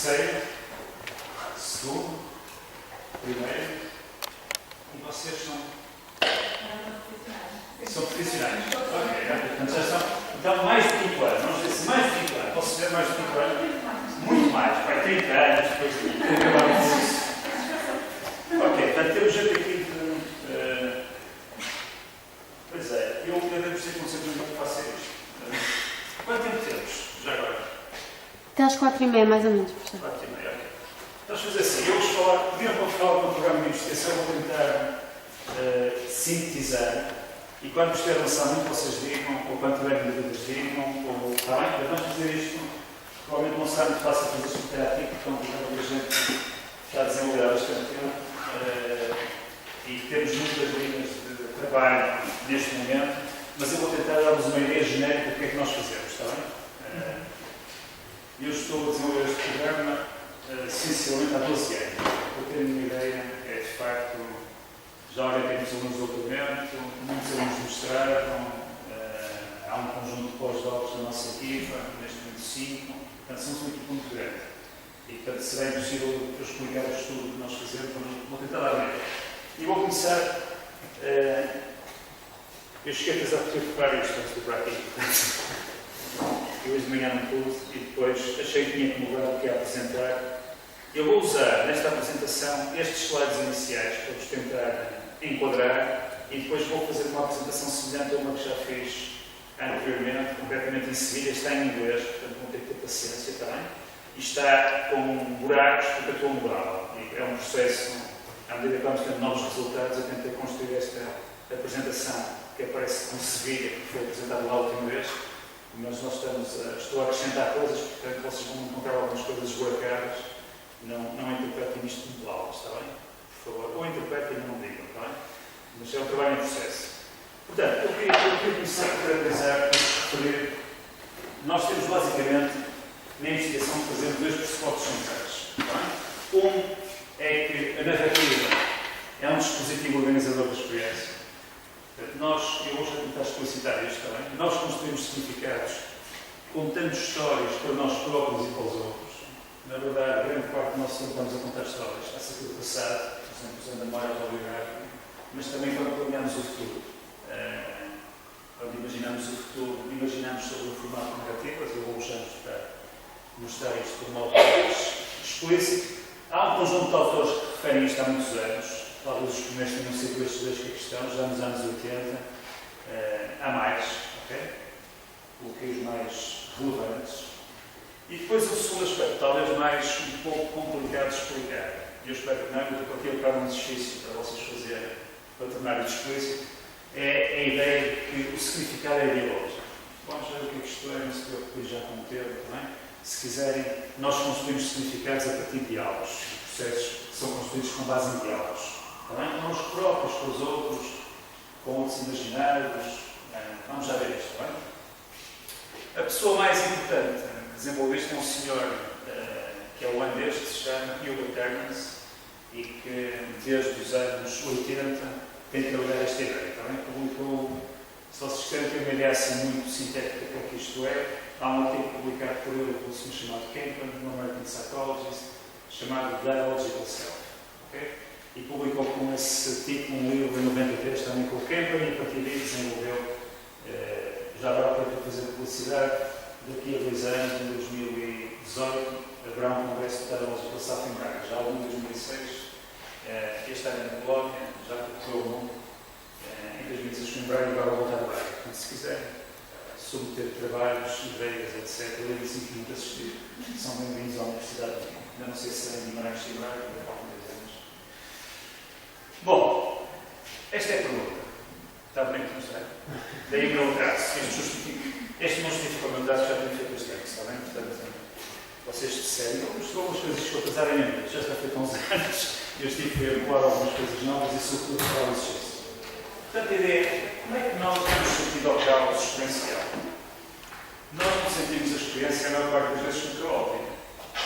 terceiro, segundo, primeiro, e vocês são profissionais. Ok, portanto já são. Então, mais de 5 anos, não sei se mais de 5 anos, posso dizer mais de 5 anos? Muito mais, vai 30 anos, depois de acabar o curso. Ok, portanto, temos gente aqui de. Pois é, eu devo ser conceito que faço isto. Quanto tempo temos, já agora? Até às 4h30, mais ou menos, professor. 4h30, ok. Vamos fazer assim, eu vou falar, podiam falar do programa de investigação, vou tentar sintetizar, e quando estiver lançado muito vocês digam, ou quando tiverem dúvidas digam, ou está bem? Mas vamos fazer isto, provavelmente não será muito fácil fazer isto interativo, porque a gente está a desenvolver bastante tempo, e temos muitas linhas de trabalho neste momento, mas eu vou tentar dar-vos uma ideia genérica do que é que nós fazemos, está bem? Eu estou a desenvolver este programa essencialmente há 12 anos. Para terem uma ideia, é de facto, já orientei muitos alunos de doutoramento, muitos alunos de mestrado, há um conjunto de pós-docs da nossa equipa, neste momento 5, portanto somos uma equipa muito grande. E portanto será impossível eu explicar o estudo que nós fazemos, mas vou tentar dar uma ideia. E vou começar. Eu cheguei a pensar que eu preparar isto antes de ir para aqui. Eu hoje de manhã não pude e depois achei que tinha que mudar o que ia apresentar. Eu vou usar nesta apresentação estes slides iniciais para vos tentar enquadrar e depois vou fazer uma apresentação semelhante a uma que já fiz anteriormente, completamente em Sevilha. Está em inglês, portanto vão ter que ter paciência também. E está com buracos porque eu estou a mudá-la. É um processo, à medida que vamos tendo novos resultados, eu tentei construir esta apresentação que aparece com Sevilha, que foi apresentada lá a última vez. Mas nós estou a acrescentar coisas, portanto vocês vão encontrar algumas coisas esburacadas. Não interpretem isto muito alto, está bem? Por favor. Ou interpretem e não digam, está bem? Mas é um trabalho em processo. Portanto, eu queria começar a caracterizar, a referir. Nós temos basicamente, na investigação, fazemos 2 pressupostos centrais. Está bem? Um é que a narrativa é um dispositivo organizador da experiência. Eu hoje vou tentar explicitar isto também. Nós construímos significados contando histórias para nós próprios e para os outros. Na verdade, grande parte do nosso tempo estamos a contar histórias acerca do passado, por exemplo, usando a memória autobiográfica, mas também quando planeamos o futuro. Quando imaginamos o futuro, imaginamos sobre o formato narrativo, eu vou mostrar isto de modo mais explícito. Há um conjunto de autores que referem isto há muitos anos. Talvez os primeiros tenham sido estes dois que aqui estão, já nos anos 80, há mais, ok? Coloquei os mais relevantes. E depois o segundo aspecto, talvez mais um pouco complicado de explicar, e eu espero que não, eu estou aqui a dar um exercício para vocês fazerem, para tornar isto explícito, é a ideia de que o significado é ideológico. Vamos ver o que isto é, não se preocupe já com o termo, também. Se quiserem, nós construímos significados a partir de diálogos, processos que são construídos com base em diálogos. Não os próprios com os outros, com outros imaginários. Vamos já ver isto, bem? A pessoa mais importante que desenvolveu isto é um senhor que é holandês, que se chama Hugo Termans, e que desde os anos 80 tem trabalhado esta ideia. Publicou, se vocês quiserem ter uma ideia assim muito sintética do que isto é, há um artigo publicado por ele, por um senhor chamado Kempen, um American Psychologist, chamado Dialogical Self. Okay? E publicou com esse tipo um livro em 93, também com o Kempen, e a partir daí desenvolveu, já agora para fazer publicidade, daqui a 2 anos, em 2018, haverá um congresso de Dialogical Self em Braga. Já houve em 2006, este ano na Polónia, já percorreu o mundo, em 2016 em Braga e agora voltar a Braga. Portanto, se quiserem submeter trabalhos, ideias, etc., eu disse que muito assistir. São bem-vindos à Universidade de Minho. Ainda não sei se será em Guimarães e Braga, ainda faltam 10 anos. Bom, esta é a pergunta. Está bem que mostrar? Daí o meu traço. Este não justifica o meu traço, já tenho feito este ano, está bem? Portanto, vocês disserem, eu mostrou algumas coisas que outras áreas minhas, já está feito há uns anos, eu estive a elaborar algumas coisas novas e sobretudo para o exercício. Portanto, a ideia é, como é que nós temos sentido ao caos experiencial? Nós não sentimos a experiência, a maior parte das vezes, muito caótica.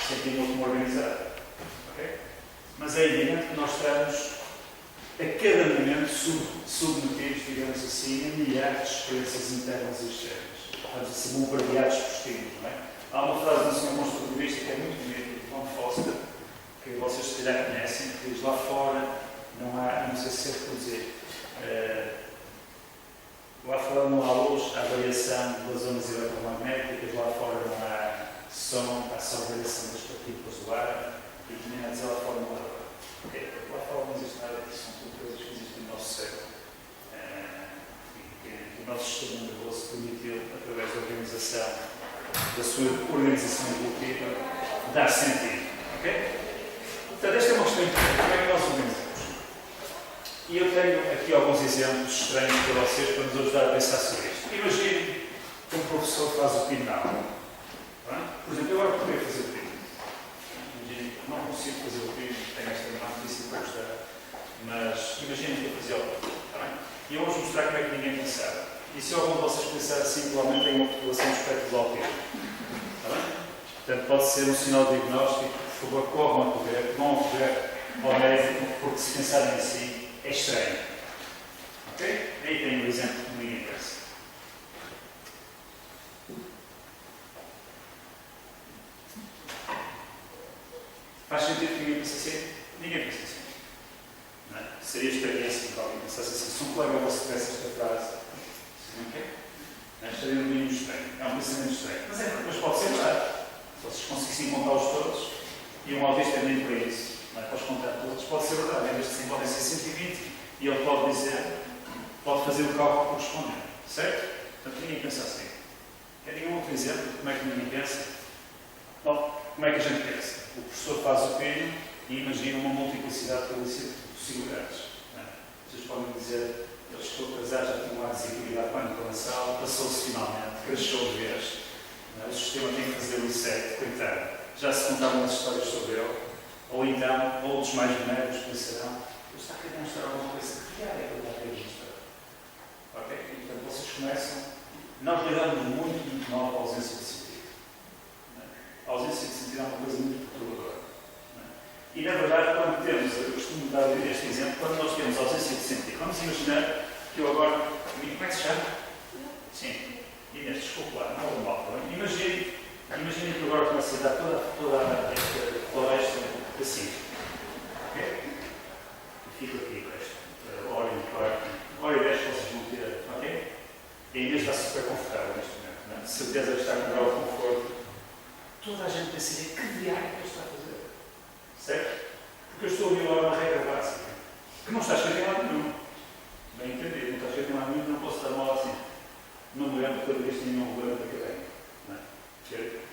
Sentimos-a como organizada. Okay? Mas é evidente que nós estamos, a cada momento, submetidos, digamos assim, a milhares de experiências internas e externas. Estamos a ser bombardeados por estímulos, não é? Há uma frase do senhor construtivista que é muito bonita, John Foster, que vocês se calhar conhecem, que diz lá fora não há, não sei se é por dizer, lá fora não há luz, há variação das ondas eletromagnéticas, lá fora não há som, há só variação das partículas do ar, e também há dizer lá fora não há luz. Okay. Lá fora não existe nada disso, são tudo coisas que existem no nosso cérebro. E que o nosso sistema nervoso permitiu, através da organização, da sua organização evolutiva, dar sentido. Okay? Portanto, esta é uma questão importante. Como é que nós organizamos? E eu tenho aqui alguns exemplos estranhos para vocês para nos ajudar a pensar sobre isto. Imagine que um professor faz o pinal. Por exemplo, eu agora poderia fazer o pino. Imagine que não consigo fazer o pino, tenho esta má notícia para ajudar. Mas imagine que eu fazia o pino. E eu vou-vos mostrar como é que ninguém pensava. E se algum de vocês pensar assim, provavelmente tem uma população de espectro de autismo. Portanto, pode ser um sinal de diagnóstico. Por favor, corram a correr, vão a correr ao médico, porque se pensarem assim, é estranho. Ok? Aí tem um exemplo que ninguém pensa. Faz sentido que ninguém pense assim? Ninguém pensa assim. Não é? Seria estranho assim, que alguém pensasse assim. Se um colega vosso tivesse esta frase, ok? Não estaria no mínimo estranho. É um pensamento estranho. Mas pode ser verdade. Se vocês conseguissem contá-los todos, e um autista é nem para isso. Não é? Para os contar todos, pode ser verdade. Em vez de 100, podem ser 120. E ele pode dizer, pode fazer o cálculo correspondente. Certo? Portanto, ninguém pensa assim. Querem um outro exemplo de como é que ninguém pensa? Bom, como é que a gente pensa? O professor faz o pino e imagina uma multiplicidade de possibilidades. Não é? Vocês podem dizer, ele estou atrasado, já tinha uma desequilibrado pânico na sala, passou-se finalmente, crashou de vez. O sistema tem que fazer o reset, coitado. Já se contavam as histórias sobre ele. Ou então, outros mais genéricos pensarão, ele está a querer mostrar alguma coisa que é que ele está a querer mostrar. Ok? E, portanto, vocês começam. Nós lidamos muito mal com a ausência de sentido. A ausência de sentido é uma coisa muito perturbadora. E, na verdade, quando temos, eu costumo dar este exemplo, quando nós temos ausência de sentido, vamos imaginar que eu agora, como é que se chama? Sim. Inês, desculpa lá, não houve mal problema. Imaginem que eu agora começo a dar toda esta floresta assim. Ok? E fico aqui com esta hora e quarto. Hora e 10 vocês vão ter. Ok? E a Inês está super confortável neste momento. Não é? De certeza que está com um grau de conforto. Toda a gente pensaria, que diário é que ele está a fazer? Certo? Porque eu estou a violar uma regra básica. Que não está escrito em lado nenhum. Bem entendido, não está escrito em lado nenhum, não posso dar mal assim. Não me lembro toda vez que tinha um regulamento académico.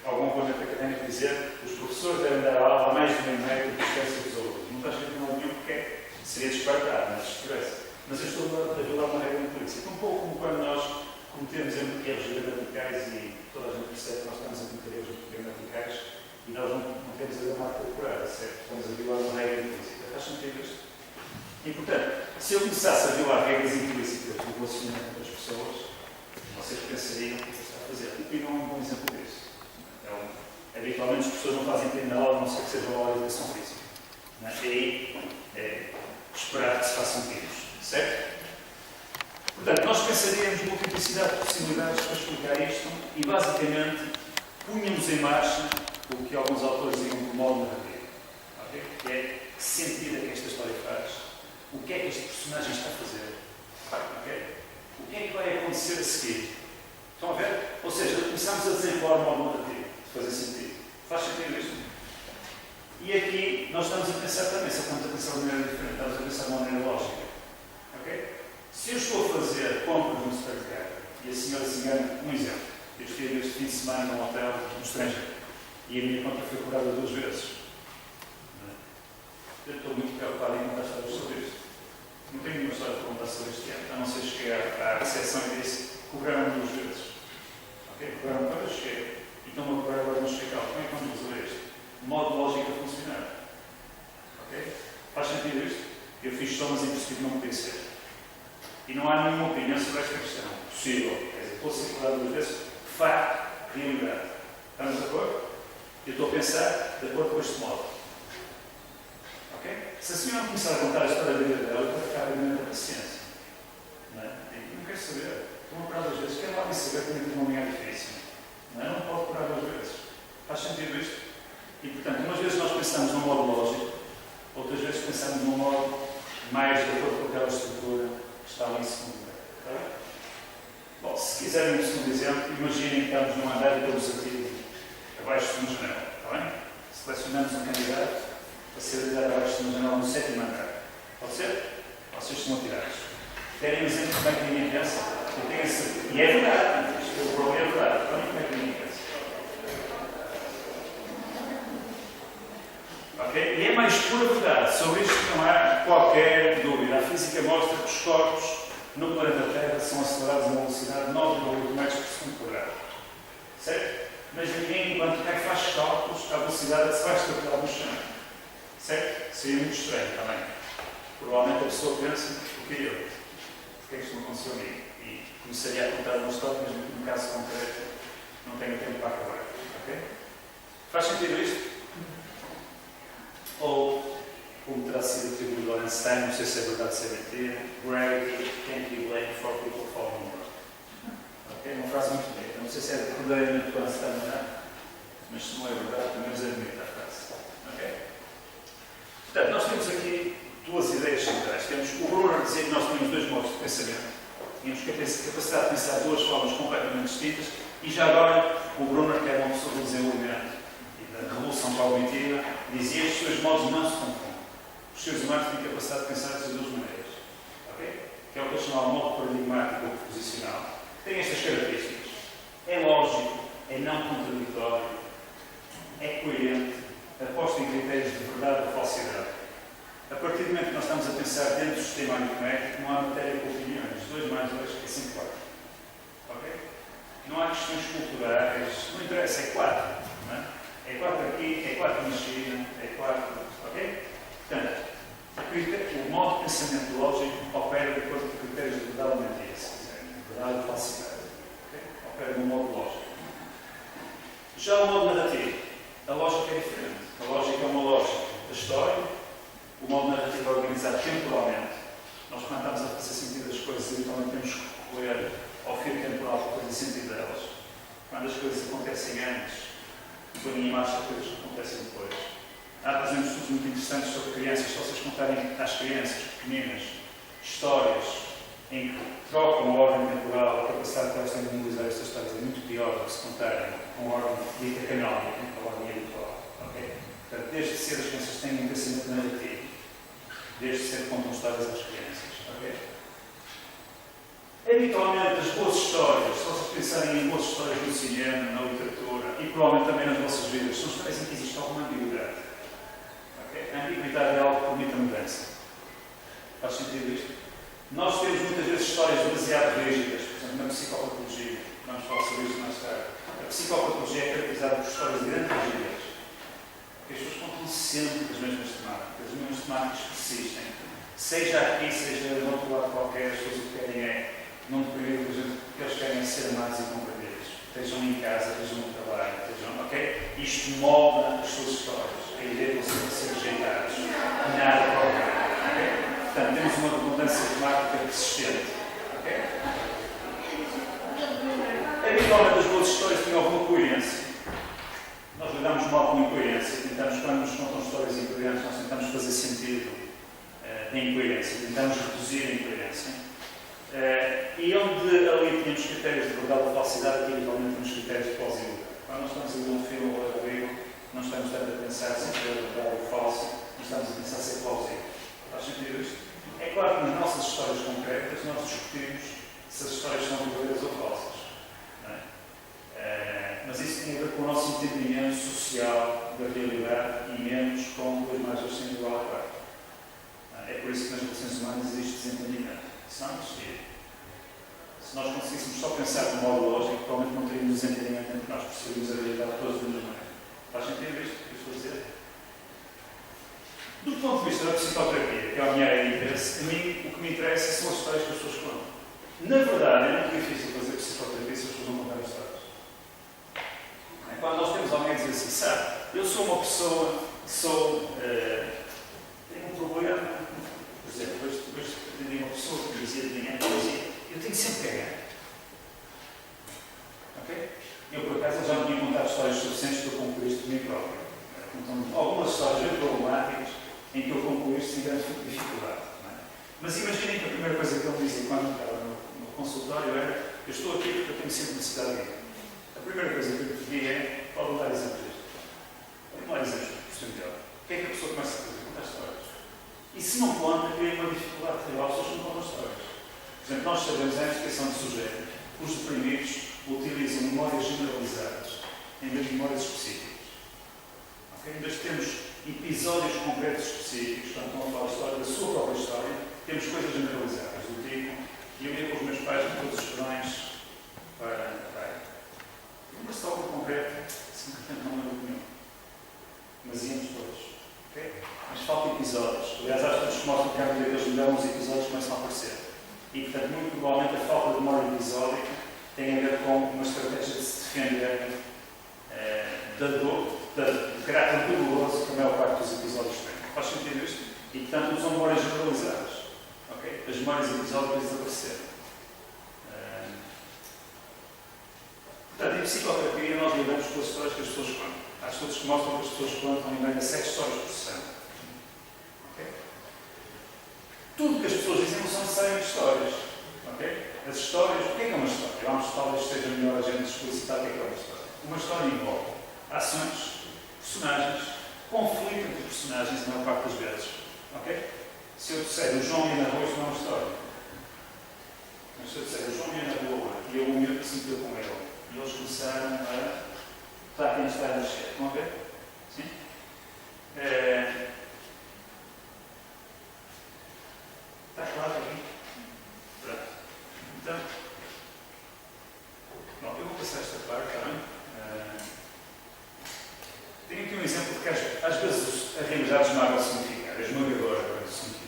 Algum regulamento académico dizer que os professores devem dar aula a mais de meio metro de distância dos alunos. Não está escrito em nada nenhum porque seria disparatado, mas escreve-se. Mas eu estou a violar uma regra muito polícia. Um pouco como quando nós cometemos erros gramaticais e toda a gente percebe que nós estamos a cometer erros gramaticais e nós não temos a gramática decorada, certo? Estamos a violar uma regra implícita. Faz sentido isto? E, portanto, se eu começasse a violar regras implícitas do relacionamento das pessoas, vocês pensariam o que está a fazer. O PIN não é um bom exemplo disso. Habitualmente as pessoas não fazem PIN na aula, a não ser que seja uma aula de educação física. E aí esperar que se façam PINs. Certo? Portanto, nós pensaríamos multiplicidade de possibilidades para explicar isto e, basicamente, punhamos em marcha o que alguns autores digam de modo narrativo. Okay? Que é que sentido é que esta história faz? O que é que este personagem está a fazer? Okay? O que é que vai acontecer a seguir? Estão a ver? Ou seja, começamos a desenrolar um modo narrativo, de fazer sentido. Faz sentido isto? E aqui nós estamos a pensar também, só estamos a pensar de maneira diferente, estamos a pensar de uma maneira lógica. Okay? Se eu estou a fazer compras no supermercado e a senhora se engana, um exemplo, eu estive este fim de semana num hotel no estrangeiro e a minha conta foi cobrada 2 vezes. Eu estou muito preocupado em contar histórias sobre isto. Não tenho nenhuma história para contar sobre este ano, a não ser chegar à recepção e disse cobraram 2 vezes. Ok? Cobraram quando eu cheguei. E estão-me a cobrar agora no check-out. Como é que vamos resolver isto? Modo lógico a funcionar. Ok? Faz sentido isto? Eu fiz somas e percebi que não podia ser. E não há nenhuma opinião sobre esta questão. Possível. Quer dizer, estou a ser cobrado 2 vezes. Facto. Realidade. Estamos de acordo? Eu estou a pensar de acordo com este modo. Ok? Se a senhora começar a contar a história da vida dela, eu vou ficar a minha paciência. Não é? Eu não quero saber. Estou a cobrar 2 vezes. Quero lá me saber que tem uma manhã difícil. Não é? Não pode cobrar 2 vezes. Faz sentido isto? E, portanto, umas vezes quiserem um segundo exemplo, imaginem que estamos num andar e estamos aqui abaixo de uma janela, está bem? Selecionamos um candidato para ser ligado abaixo de uma janela no 7º andar. Pode ser? Vocês estão atirados. Querem um exemplo de como é que ninguém pensa? Eu tenho essa... E é verdade, isto é verdade. Olhem como é que ninguém pensa. Ok? E é mais pura verdade. Sobre isto não há qualquer dúvida. A física mostra que os corpos no planeta Terra são acelerados a uma velocidade de 9,8 metros por segundo quadrado. Certo? Mas ninguém, enquanto quem faz cálculos, a velocidade se vai extrapolar no chão. Certo? Seria muito estranho também. Provavelmente a pessoa pensa, o que é eu? Porque é que isto não aconteceu a mim? E começaria a contar uma história, mas no caso concreto não tenho tempo para acabar. Ok? Faz sentido isto? Ou, como terá sido atribuído ao Einstein, não sei se é verdade, se é mentira, gravity can't be blamed for people falling in love. Ok? Uma frase muito bonita. Não sei se é verdadeiramente do Einstein ou não, mas se não é verdade, pelo menos é bonita a frase. Ok? Portanto, nós temos aqui duas ideias centrais. Temos o Brunner dizia que nós tínhamos dois modos de pensamento. Tínhamos capacidade de pensar de duas formas completamente distintas e já agora o Brunner, que era uma pessoa do desenvolvimento e da revolução cognitiva, dizia que estes dois modos não se confundem. Os seres humanos têm capacidade de pensar dessas duas maneiras. Okay? Que é o que eles chamam de modo paradigmático ou proposicional. Tem estas características. É lógico, é não contraditório, é coerente, aposta em critérios de verdade ou falsidade. A partir do momento que nós estamos a pensar dentro do sistema aritmético, não há matéria com opiniões. 2 mais 2 é sempre 4. Ok? Não há questões culturais, não interessa, é 4. Não é? É 4 aqui, é 4 na China, é 4. Ok? Portanto, o modo de pensamento lógico opera de acordo com critérios de verdade ou mentira, se quiserem. Verdade ou falsidade. Okay? Opera no modo lógico. Já o modo narrativo, a lógica é diferente. A lógica é uma lógica da história. O modo narrativo é organizado temporalmente. Nós, quando estamos a fazer sentido das coisas, eventualmente temos que recorrer ao fio temporal para fazer sentido delas. Quando as coisas acontecem antes, põem em marcha coisas que acontecem depois. Há, por exemplo, estudos muito interessantes sobre crianças. Se vocês contarem às crianças pequeninas histórias em que trocam a ordem temporal, a capacidade que elas têm de memorizar estas histórias é muito pior do que se contarem com a ordem dita canónica, com a ordem habitual. Okay? Portanto, desde cedo as crianças têm um pensamento narrativo. Desde cedo contam histórias às crianças. Okay? Habitualmente, as boas histórias, se vocês pensarem em boas histórias no cinema, na literatura e provavelmente também nas vossas vidas, são histórias em que existe alguma ambiguidade. Okay? A ambiguidade é algo que permite a mudança. Faz sentido isto? Nós temos muitas vezes histórias demasiado rígidas, por exemplo, na psicopatologia. Vamos falar sobre isto mais tarde. A psicopatologia é caracterizada por histórias de grande rigidez. Porque as pessoas contam sempre as mesmas temáticas. As mesmas temáticas persistem. Seja aqui, seja no outro lado qualquer, as pessoas o que querem é, num período que eles querem ser amados e compreendidos. Estejam em casa, estejam no trabalho, estejam, ok? Isto molda as suas histórias. A ideia de vocês ser rejeitados. Nada qualquer. Okay? Portanto, temos uma redundância temática persistente. Okay? Habitualmente as boas histórias têm alguma coerência. Nós lidamos mal com incoerência. Tentamos, quando nos contam histórias incoerentes, nós tentamos fazer sentido da incoerência. Tentamos reduzir a incoerência. E onde ali tínhamos critérios de verdade ou falsidade, aqui habitualmente temos critérios de plausibilidade. Quando nós estamos a ver um filme ou a livro, não estamos tanto a pensar se é verdade ou falso, nós estamos a pensar se é plausível. Faz sentido isto? É claro que nas nossas histórias concretas nós discutimos se as histórias são verdadeiras ou falsas. Não é? Mas isso tem a ver com o nosso entendimento social da realidade e menos com 2 mais 2 sendo igual a 4. É por isso que nas relações humanas existe desentendimento. Se não existir. Se nós conseguíssemos só pensar de modo lógico, provavelmente não teríamos desentendimento entre nós, percebemos a realidade todas da mesma maneira. Faz sentido isto que eu estou a dizer? Do ponto de vista da psicoterapia, que é a minha área de interesse, a mim o que me interessa são as histórias que as pessoas contam. Na verdade, é muito difícil fazer psicoterapia se as pessoas não contarem histórias. Quando nós temos alguém a dizer assim, sabe, eu sou uma pessoa que tenho um problema, por exemplo, depois atendi uma pessoa que me dizia de manhã, eu tenho sempre que ganhar. Ok? Eu, por acaso, já me tinha contado histórias suficientes para eu concluir isto de mim próprio. Então, algumas histórias bem problemáticas em que eu concluí isto sem grande dificuldade. Não é? Mas imaginem que a primeira coisa que ele me dizia quando estava no consultório era Eu estou aqui porque eu tenho sempre necessidade de ir. A primeira coisa que eu te pedi é, pode dar exemplos disto. Pode dar exemplos, por ser melhor. O que é que a pessoa começa a fazer? Contar histórias. E se não conta, cria uma dificuldade real, as pessoas não contam histórias. Por exemplo, nós sabemos a investigação de sujeito, os deprimidos utilizam memórias generalizadas em vez de memórias específicas. Okay? Em vez de termos episódios concretos específicos, portanto, estão a falar a história da sua própria história, temos coisas generalizadas, do tipo, eu ia com os meus pais em todos os verões para a praia. Uma história concreta, simplesmente não lembro nenhum. Mas íamos todos. Okay? Mas falta episódios. Aliás, acho que eles mostram que à medida que eles melhoram, os episódios começam a aparecer. E, portanto, muito provavelmente a falta de memória episódica tem a ver com uma estratégia de se defender da dor, do caráter doloroso que a maior parte dos episódios tem. Faz sentido isto? E, portanto, usam memórias generalizadas. Okay? As memórias episódicas desapareceram. Portanto, em psicoterapia, nós lidamos com as histórias que as pessoas contam. Há estudos que mostram que as pessoas contam em média 7 histórias por semana. Okay? Tudo que as pessoas dizem não são necessariamente histórias. Okay? As histórias, o que é uma história? Vamos talvez seja melhor a gente explicitar o que é uma história. Uma história envolve ações, personagens, conflito entre personagens, a maior parte das vezes. Okay? Se eu disser o João ia na rua, isso não é uma história. Mas se eu disser o João ia na rua e eu me sentiu com ele, e eles começaram a estar quem está a mexer. Estão a ver? Sim? Está claro aqui? Pronto. Então, bom, eu vou passar esta parte também. Tenho aqui um exemplo de que às vezes a realidade esmaga o significado, é esmagadora para o significado.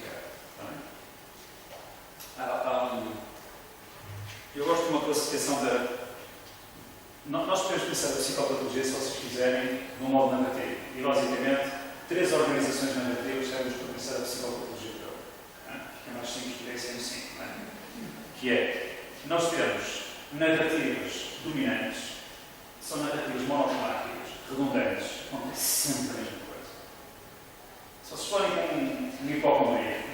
Eu gosto de uma classificação da. Nós podemos pensar a psicopatologia, se vocês quiserem, de um modo narrativo. E, basicamente, 3 organizações narrativas servem para pensar a psicopatologia toda. Que é mais simples, poderia ser 5. Que é, nós temos narrativas dominantes, são narrativas monotemáticas, redundantes, acontece sempre a mesma coisa. Se vocês forem com um hipocondríaco,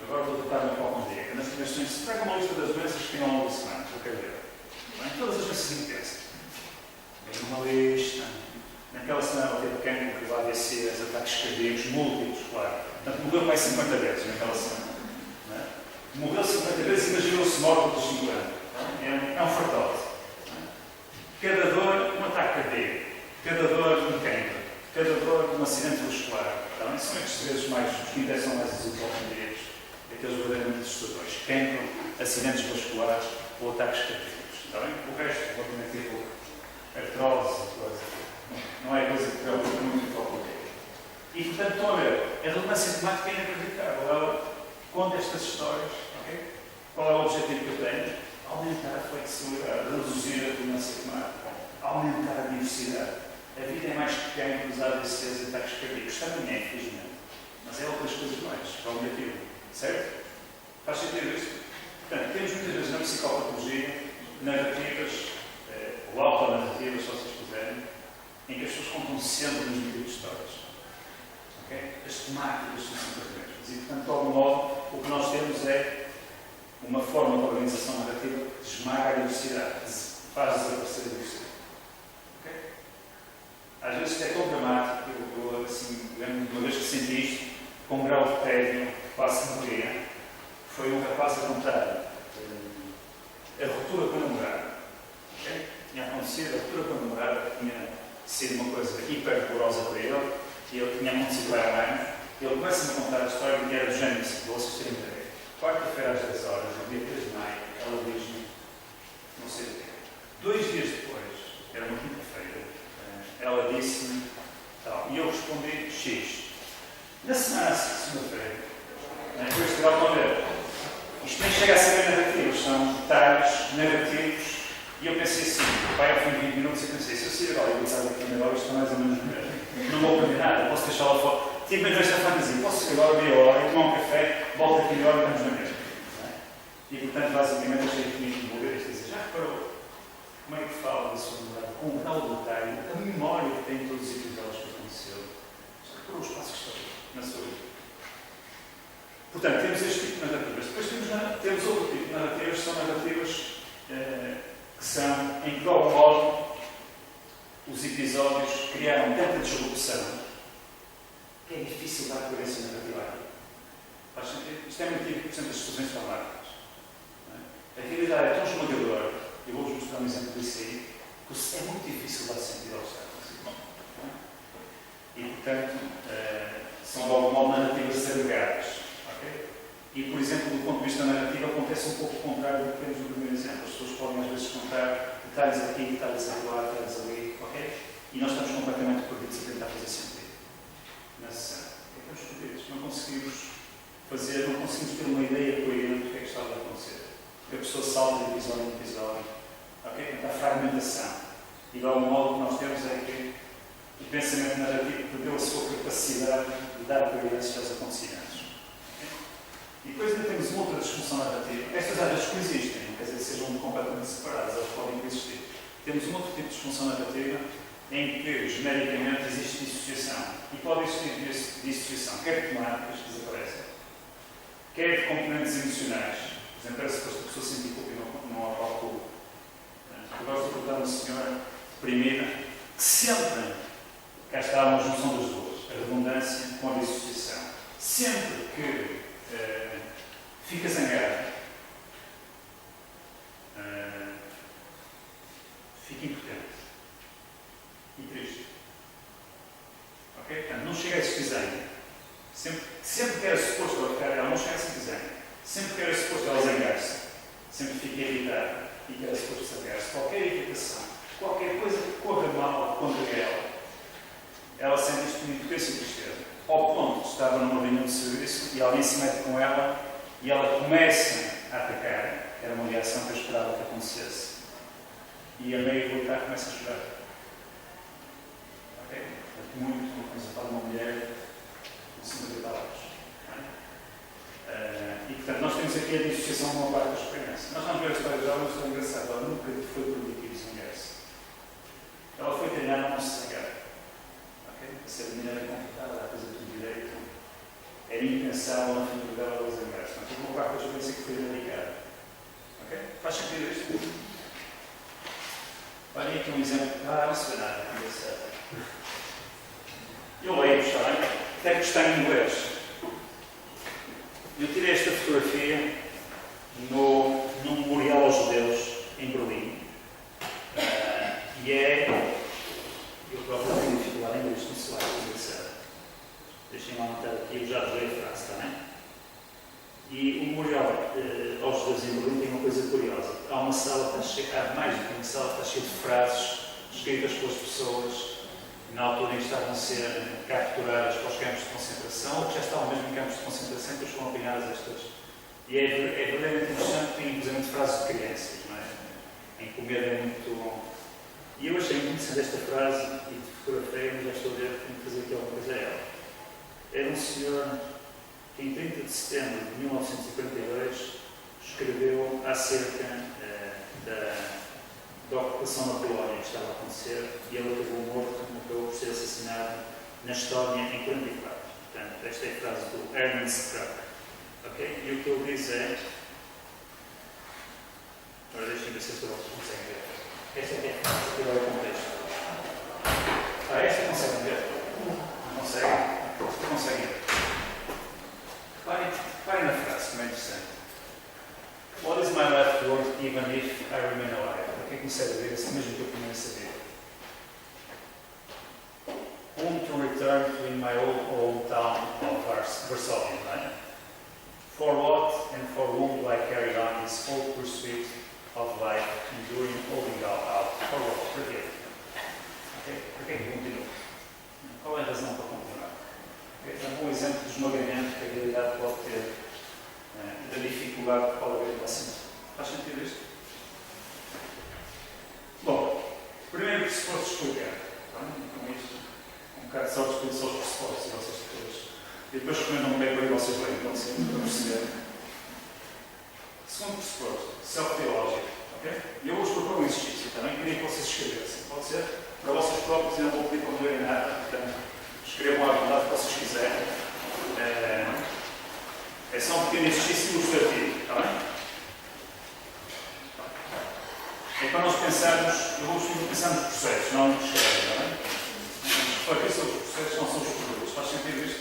agora vou tratar de um hipocondríaco, nas dimensões, se pega uma lista das doenças que têm ao longo da semana, eu quero ver. Todas as doenças intensas. Tem uma lista. Naquela semana teve cancro, que vai AVC, ataques cardíacos múltiplos, claro. Portanto, morreu mais 50 vezes naquela semana. Não é? Morreu 50 vezes e imaginou-se morto dos 50. É um fartote. Cada dor, um ataque cardíaco. Cada dor, um cancro. Cada dor, um acidente vascular. Então, são estes vezes mais, os que interessam mais os hipocondríacos, aqueles verdadeiramente assustadores. Cancro, acidentes vasculares ou ataques cardíacos. Está bem? O resto, obviamente, tipo artrose, coisa. Não é coisa que preocupa muito com o poder. E, portanto, estão a ver, a relevância temática é inacreditável. Ela conta estas histórias, ok? Qual é o objetivo que eu tenho? Aumentar a flexibilidade, reduzir a redundância temática, aumentar a diversidade. A vida é mais pequena que os AVCs e ataques cardíacos. Também é, infelizmente. Mas é outras coisas mais, é o objetivo. Certo? Faz sentido isto? Portanto, temos muitas vezes na psicopatologia narrativas, ou autonarrativas, se vocês quiserem, em que as pessoas contam sempre nas mesmas histórias. Okay? As temáticas são sempre as mesmas. E, portanto, de algum modo, o que nós temos é uma forma de organização narrativa que esmaga a diversidade, que faz desaparecer a diversidade. Okay? Às vezes é tão dramático, eu assim, lembro de uma vez que senti isto, com um grau de tédio, quase que morria, foi um rapaz a contar a ruptura com a namorada. Okay? Tinha acontecido, a ruptura com a namorada tinha sido uma coisa hiper dolorosa para ele, e ele tinha acontecido há um ano, e ele começa-me a contar a história que era do género assim, vou assistir em direito. Quarta-feira às 10 horas, no dia 3 de maio, ela diz-me, não sei o quê. 2 dias depois, era uma quinta-feira, ela disse-me tal, e eu respondi X. Na semana assim, segunda-feira, depois de lá ver, isto nem chega a ser narrativos, são detalhes narrativos. E eu pensei assim, vai ao fim de 20 minutos e pensei, se eu sair agora e botar aqui na hora, isto é mais ou menos o mesmo. Não vou aprender nada, posso deixá-la fora. Tive mesmo esta fantasia, posso sair agora meia hora, tomar um café, volto aqui na hora e estamos na mesma. E portanto, basicamente, achei que tinha que devolver isto e dizer, já reparou como é que fala da sua namorada, com um tal detalhe, a memória que tem todos os episódios que aconteceu. Já reparou os passos que estão na sua vida. Portanto, temos este tipo de narrativas. Depois temos outro tipo de narrativas, que são narrativas que são, em que, de algum modo, os episódios criaram tanta deslocação que é difícil dar coerência narrativa aqui. Faz sentido? Isto é muito típico, por exemplo, das discussões traumáticas. A realidade é tão esmagadora, eu vou-vos mostrar um exemplo disso aí, que é muito difícil dar sentido aos certos. E, portanto, são de algum modo narrativas agregadas. Okay? E, por exemplo, do ponto de vista narrativo, acontece um pouco o contrário do que temos no primeiro exemplo. As pessoas podem, às vezes, contar detalhes aqui, detalhes lá, detalhes ali, ok? E nós estamos completamente perdidos a tentar fazer sentido nessa cena. Estamos perdidos. Não conseguimos ter uma ideia coerente do que é que está a acontecer. Porque a pessoa salta de episódio em episódio. Ok? Portanto, há fragmentação. E, de algum modo, o que nós temos é que o pensamento narrativo perdeu a sua capacidade de dar coerência aos acontecimentos. Okay? E depois ainda temos uma outra disfunção narrativa. Estas às vezes coexistem, não quer dizer que sejam completamente separadas, elas podem coexistir. Temos um outro tipo de disfunção narrativa em que, genericamente, existe dissociação. E pode existir dissociação, quer de temáticas que desaparecem, quer de componentes emocionais. Por exemplo, parece que a pessoa sente culpa e não há culpa. Eu gosto de contar uma senhora deprimida que sempre, cá está uma junção das duas, a redundância com a dissociação. Sempre que fica zangada, fica impotente e triste. Ok? Portanto, não chega a existir zangue. Sempre que era suposto ela ficar, ela não chega a existir zangue. Sempre que era suposto ela zangar-se, sempre fica irritada e que era suposto zangar-se. Qualquer irritação, qualquer coisa que corra mal contra ela sente isto de impotência e tristeza. Ao ponto de estar numa reunião de serviço e alguém se mete com ela e ela começa a atacar. Era uma reação que eu esperava que acontecesse. E a meio do lugar começa a chorar. Ok? Muito, como estamos a falar de uma mulher com 50 palavras. E portanto, nós temos aqui a dissociação de uma parte da experiência. Nós vamos ver a história dela, mas é engraçado. Ela nunca foi permitido zangar-se. Ela foi treinada a não se zangar. Okay? A ser mineira comportada, a fazer tudo direito. Era impensável na família dela ela zangar-se. Mas houve uma parte da experiência que foi erradicada. Okay? Faz sentido isto? Olha aqui um exemplo. Não se vê nada. Eu leio-vos, está bem? Até que está em inglês. Eu tirei esta fotografia no Memorial aos Judeus, em Berlim. E é... Eu próprio tenho dificuldade em inglês, não se vai conversar. Deixem-me anotar aqui, eu já usei a frase, está bem? E o Memorial aos Judeus em Berlim tem uma coisa curiosa. Há uma sala que está cheia, há mais do que uma sala que está cheia de frases escritas pelas pessoas na altura em que estavam a ser capturadas para os campos de concentração, ou que já estavam mesmo em campos de concentração e depois foram apanhadas estas. E é verdadeiramente interessante, tem inclusive frases de crianças, não é? Em que o medo é muito... E eu achei muito interessante esta frase, e de fotografia, mas já estou a ver que tenho que fazer aqui alguma coisa a ela. Era um senhor que em 30 de setembro de 1942 escreveu acerca da ocupação da Polónia que estava a acontecer, e ele acabou morto, acabou por ser assassinado na Estónia em 44. Portanto, esta é a frase do Ernst Kruk. Okay? E o que ele diz é... Agora deixem-me ver se as pessoas conseguem ver. Esta é a frase que é o contexto. Esta conseguem ver? Não conseguem? Não conseguem ver. Parem na frase, como é interessante. What is my left word even if I remain alive? O que é que me serve a ver assim mesmo que eu comece a saber? Home to return to in my old hometown of Varsovia, right? For what and for whom do I carry on this whole pursuit of life, enduring, holding out? For what? Para quê? Okay? Para que é que continuo? Qual é a razão para continuar? Okay? É um bom exemplo de esmagamento que a realidade pode ter, da dificuldade que pode haver no paciente. Faz sentido isto? Bom, primeiro pressuposto explicar. Com isto, um bocado só de só os pressupostos, vocês todos. E depois recomendo um paper e vocês leem, pode ser, para perceber. Segundo pressuposto, self-theológico. Okay? E eu vos proponho um exercício também, queria que vocês escrevessem. Pode ser? Para vocês próprios, eu não vou pedir para não lerem nada, portanto, escrevam à vontade que vocês quiserem. É só um pequeno exercício ilustrativo, está bem? nós pensamos, eu vou pensar nos processos, não nos escrever, não é? Para que são os processos, não são os produtos. Faz sentido isto?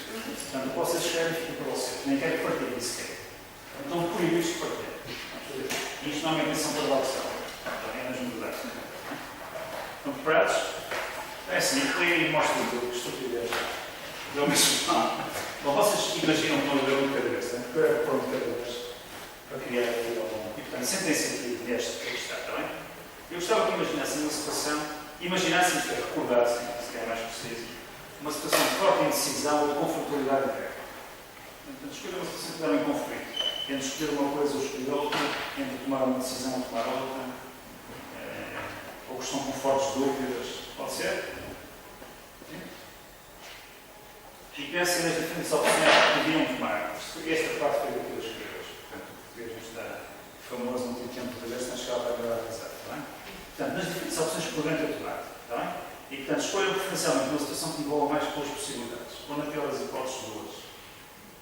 Portanto, vocês escrevem e fica para vocês. Nem quero que partilhem sequer. Então, por isto que partilhem. Isto não é uma intenção para avaliação. É mesmo verdade. Estão preparados? É assim, e mostro tudo, que estupidez. Não mesmo mal. Bom, vocês imaginam que não haver um bocadinho, né? Porque eu era pronto cada vez para criar aquilo ao longo. E, portanto, sentem-se aqui neste está, está bem? Eu gostava que imaginassem uma situação, imaginassem, recordassem, se calhar mais preciso, uma situação de forte indecisão ou de conflitualidade interna. Portanto, escolher uma situação que está em conflito. Entre escolher uma coisa ou escolher outra, entre tomar uma decisão ou tomar outra, ou que estão com fortes dúvidas. Pode ser? Sim? E pensem nas diferentes opções que podiam tomar. Esta parte foi daquilo que eu escrevi hoje. Portanto, o português não está famoso, não tem tempo de ver, se não chegar para agora a pensar. Está bem? Portanto, nas diferentes opções que podem ter tomado. Está bem? E, portanto, escolham preferencialmente uma situação que envolva mais duas possibilidades. Ou na pior das hipóteses, duas.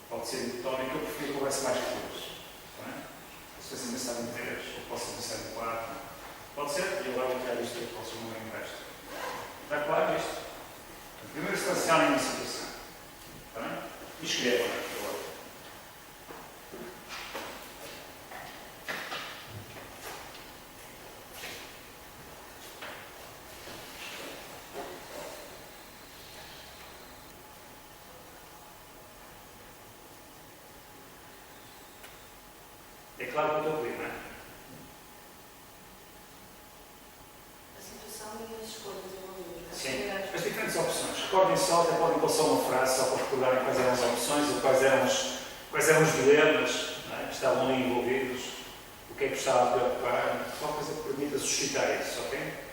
Pode ser dicotómica, eu prefiro que houvesse mais que duas. Está bem? Se fosse pensar em três, ou posso pensar em quatro. Pode ser? E eu agora vou tirar isto aqui, posso não em resto. Está claro isto? Primeiro estacionem uma situação. Está bem? E escrevam agora. É claro que eu estou a pedir, não é? A situação e as escolhas envolvidas. Sim, as diferentes opções. Recordem só, até podem passar uma frase só para recordarem quais eram as opções ou quais eram os dilemas, não é? Que estavam ali envolvidos, o que é que estava a preocupar, qualquer coisa que permita suscitar isso, ok?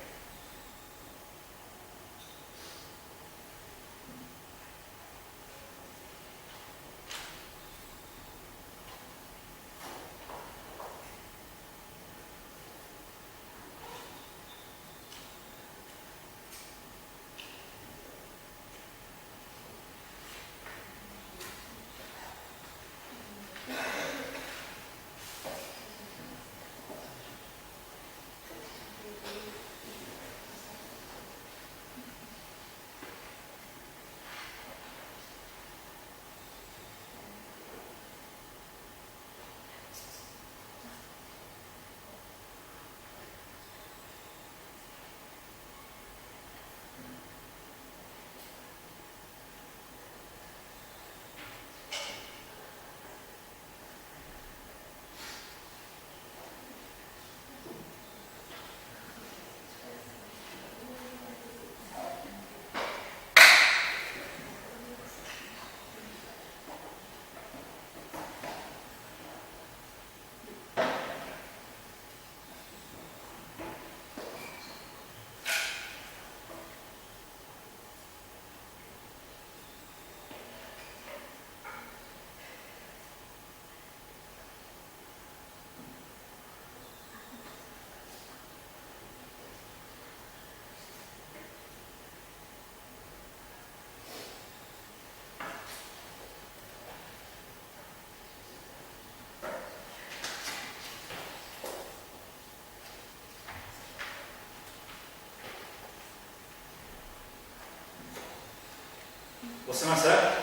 Você não sabe?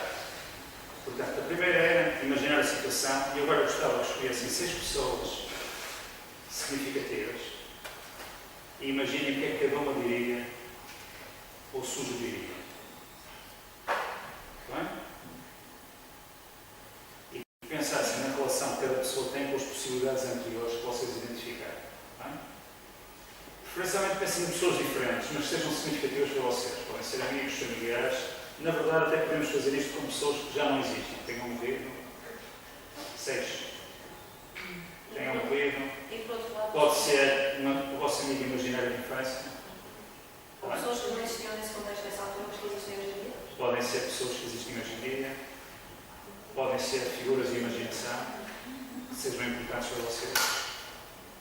Portanto, a primeira era imaginar a situação e agora eu gostava que escolhessem 6 pessoas significativas e imaginem o que é que cada uma diria ou sugeriria. Está bem? E pensassem na relação que cada pessoa tem com as possibilidades anteriores que vocês identificaram. Está bem? Preferencialmente pensem em pessoas diferentes, mas que sejam significativas para vocês. Podem ser amigos, familiares. Na verdade, até podemos fazer isto com pessoas que já não existem. Tenham morrido. 6. Tenham morrido. E por outro lado, Pode ser o vosso amigo imaginário de infância. ou pessoas que não existiam nesse contexto nessa altura, mas que existem hoje em dia. Podem ser pessoas que existem hoje em dia. Podem ser figuras de imaginação que sejam importantes para vocês.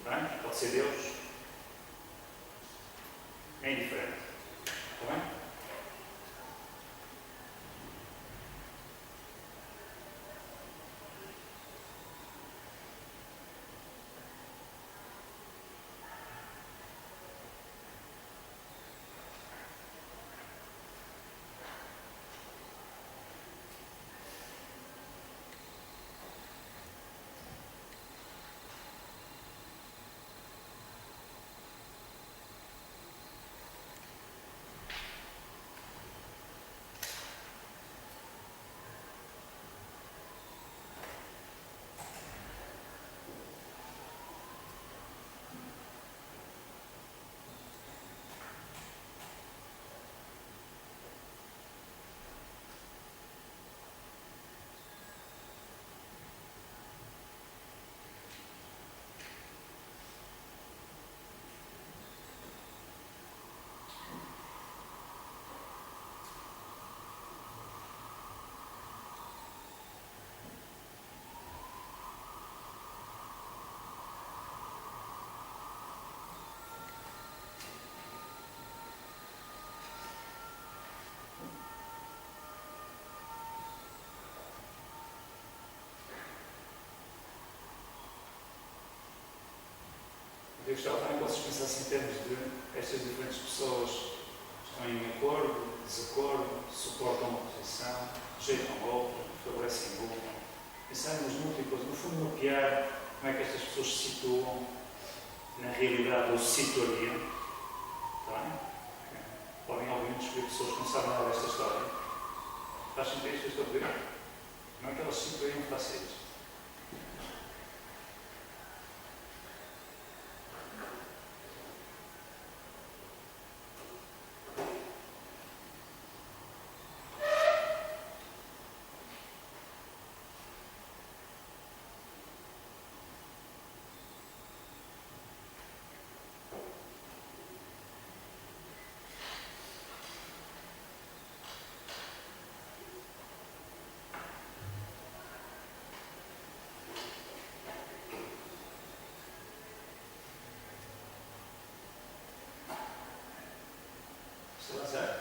Bem? Pode ser Deus. É indiferente. Está bem? gostava também que vocês pensassem em termos de estas diferentes pessoas estão em acordo, desacordo, suportam uma posição, rejeitam outra, favorecem outra. Pensarem nas múltiplas, no fundo, mapear como é que estas pessoas se situam na realidade ou se situariam. Está bem? Podem, obviamente, escolher pessoas que não sabem nada desta história. Faz sentido isto que eu estou a dizer? Como é que elas se situariam face a isto? Está certo?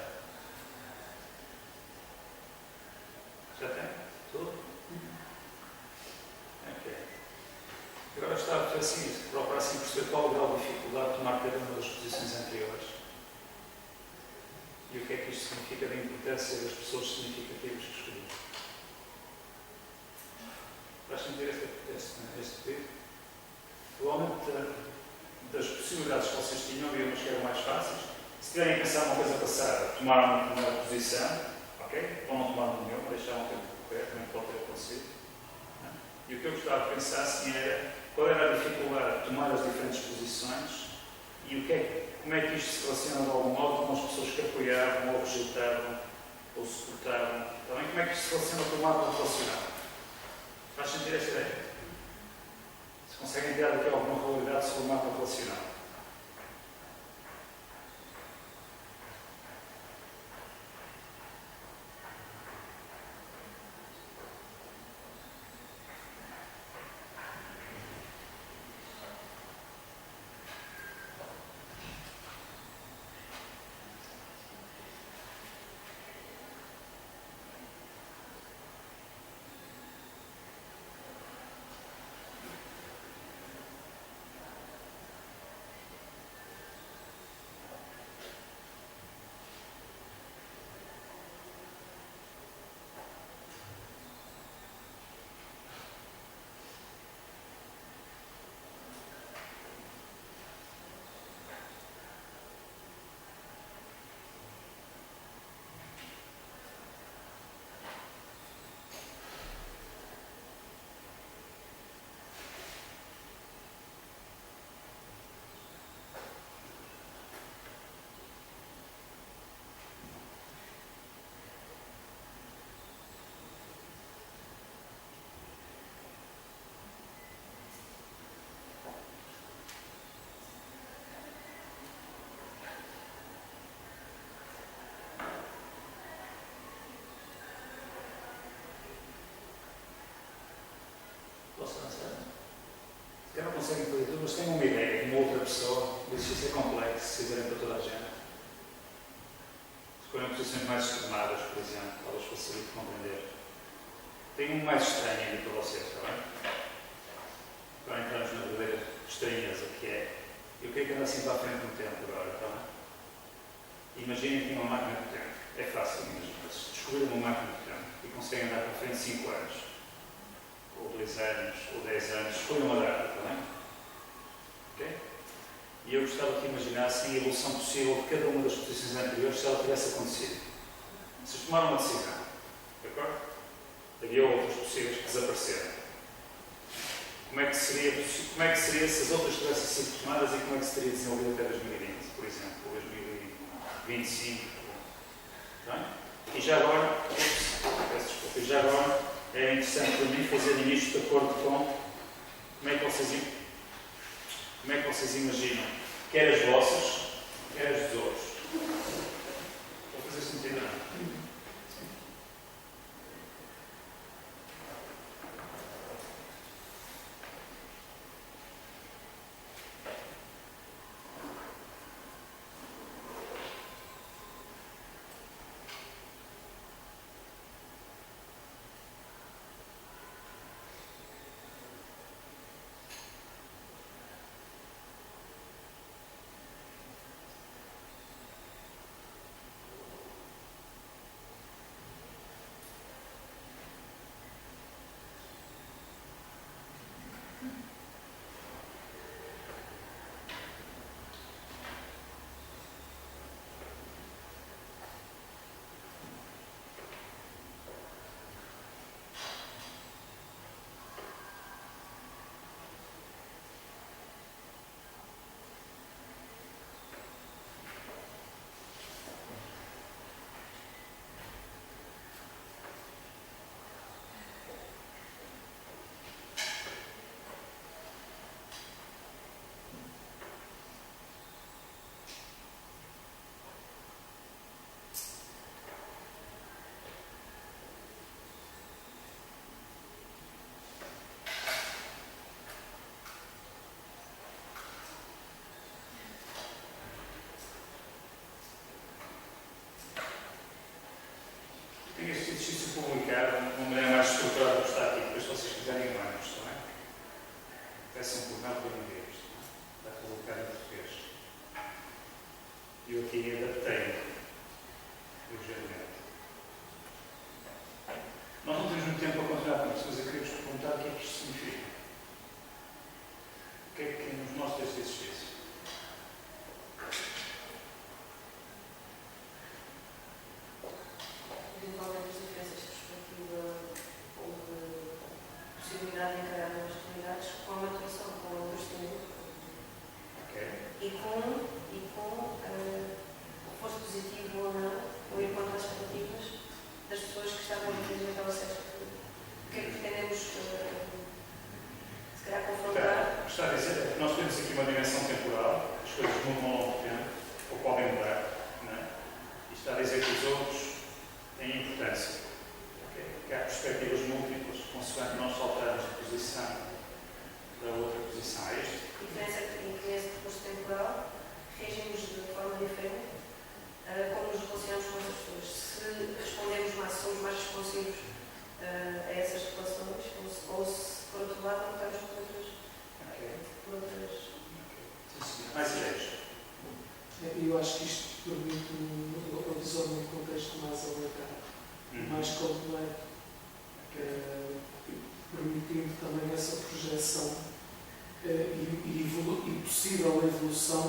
Já tem? Tudo? Ok. Agora está a assim, procurar assim perceber qual o grau de dificuldade de tomar cada uma das posições anteriores e o que é que isto significa da importância das pessoas significativas que escolhemos. Faz sentido este pedido? Provavelmente das possibilidades que vocês tinham, havia umas que eram mais fáceis. Se tiverem a pensar numa coisa passada, tomaram uma primeira posição, ok? Ou não tomaram nenhuma, deixaram o tempo correr, também pode ter acontecido. Não? E o que eu gostava de pensar assim era qual era a dificuldade de tomar as diferentes posições e como é que isto se relaciona de algum modo com as pessoas que apoiavam ou rejeitavam ou suportavam. Também como é que isto se relaciona com o lado relacional. Faz sentido esta ideia? Se conseguem tirar aqui alguma realidade sobre o mapa relacional. Posso lançar? Se não conseguem fazer tudo, mas têm uma ideia de uma outra pessoa, isso é complexo, se fizerem para toda a gente. Escolhem posições mais extremadas, por exemplo, elas facilitam compreender. Tem um mais estranho ainda para vocês, está bem? Agora entramos na verdadeira estranheza que é. Eu queria que andassem para a frente no tempo agora, está bem? Imaginem que tem uma máquina do tempo. É fácil imaginar. Se descobrirem uma máquina do tempo e conseguem andar para a frente 5 anos, ou 2 anos, ou 10 anos, escolham uma data, está bem? Ok? E eu gostava que imaginassem a evolução possível de cada uma das posições anteriores se ela tivesse acontecido. Vocês tomaram uma decisão, de acordo? Havia outras possíveis que desapareceram. Como é que seria se as outras tivessem sido tomadas e como é que se teria desenvolvido até 2020, por exemplo, ou 2025? Está bem? E já agora, peço desculpa, e já agora é interessante para mim fazerem isto de acordo com como é que vocês imaginam, quer as vossas, quer as dos outros. Vou fazer sentido, não? tenho este exercício publicado de uma maneira mais estruturada do que está aqui, depois se vocês quiserem mais, está bem? Peçam por não por inglês, está publicado em português. Eu aqui adaptei ligeiramente. Nós não temos muito tempo para continuar com isto, mas eu queria vos perguntar o que é que isto significa. O que é que nos mostra este exercício? Eventualmente as diferenças de perspectiva ou de possibilidade de encarar novas realidades com a maturação, com o amadurecimento e com o fosse positivo ou não, ou ir contra as expectativas das pessoas que estavam envolvidas naquela sexta. O que é que pretendemos, se calhar, confrontar? Está a dizer que nós temos aqui uma dimensão temporal, as coisas mudam ao longo do tempo, ou podem mudar, não é? E está a dizer que os outros têm importância, que há perspectivas múltiplas, consoante nós saltarmos de posição da outra posição. É isto? A diferença é que nesse percurso temporal reagimos de forma diferente como nos relacionamos com as pessoas. Se respondemos mais, somos mais responsivos a essas relações, ou se, por outro lado, optamos por outras. Mais ideias? Eu acho que isto permite uma visão num contexto mais alargado, mais completo, permitindo também essa projeção e possível evolução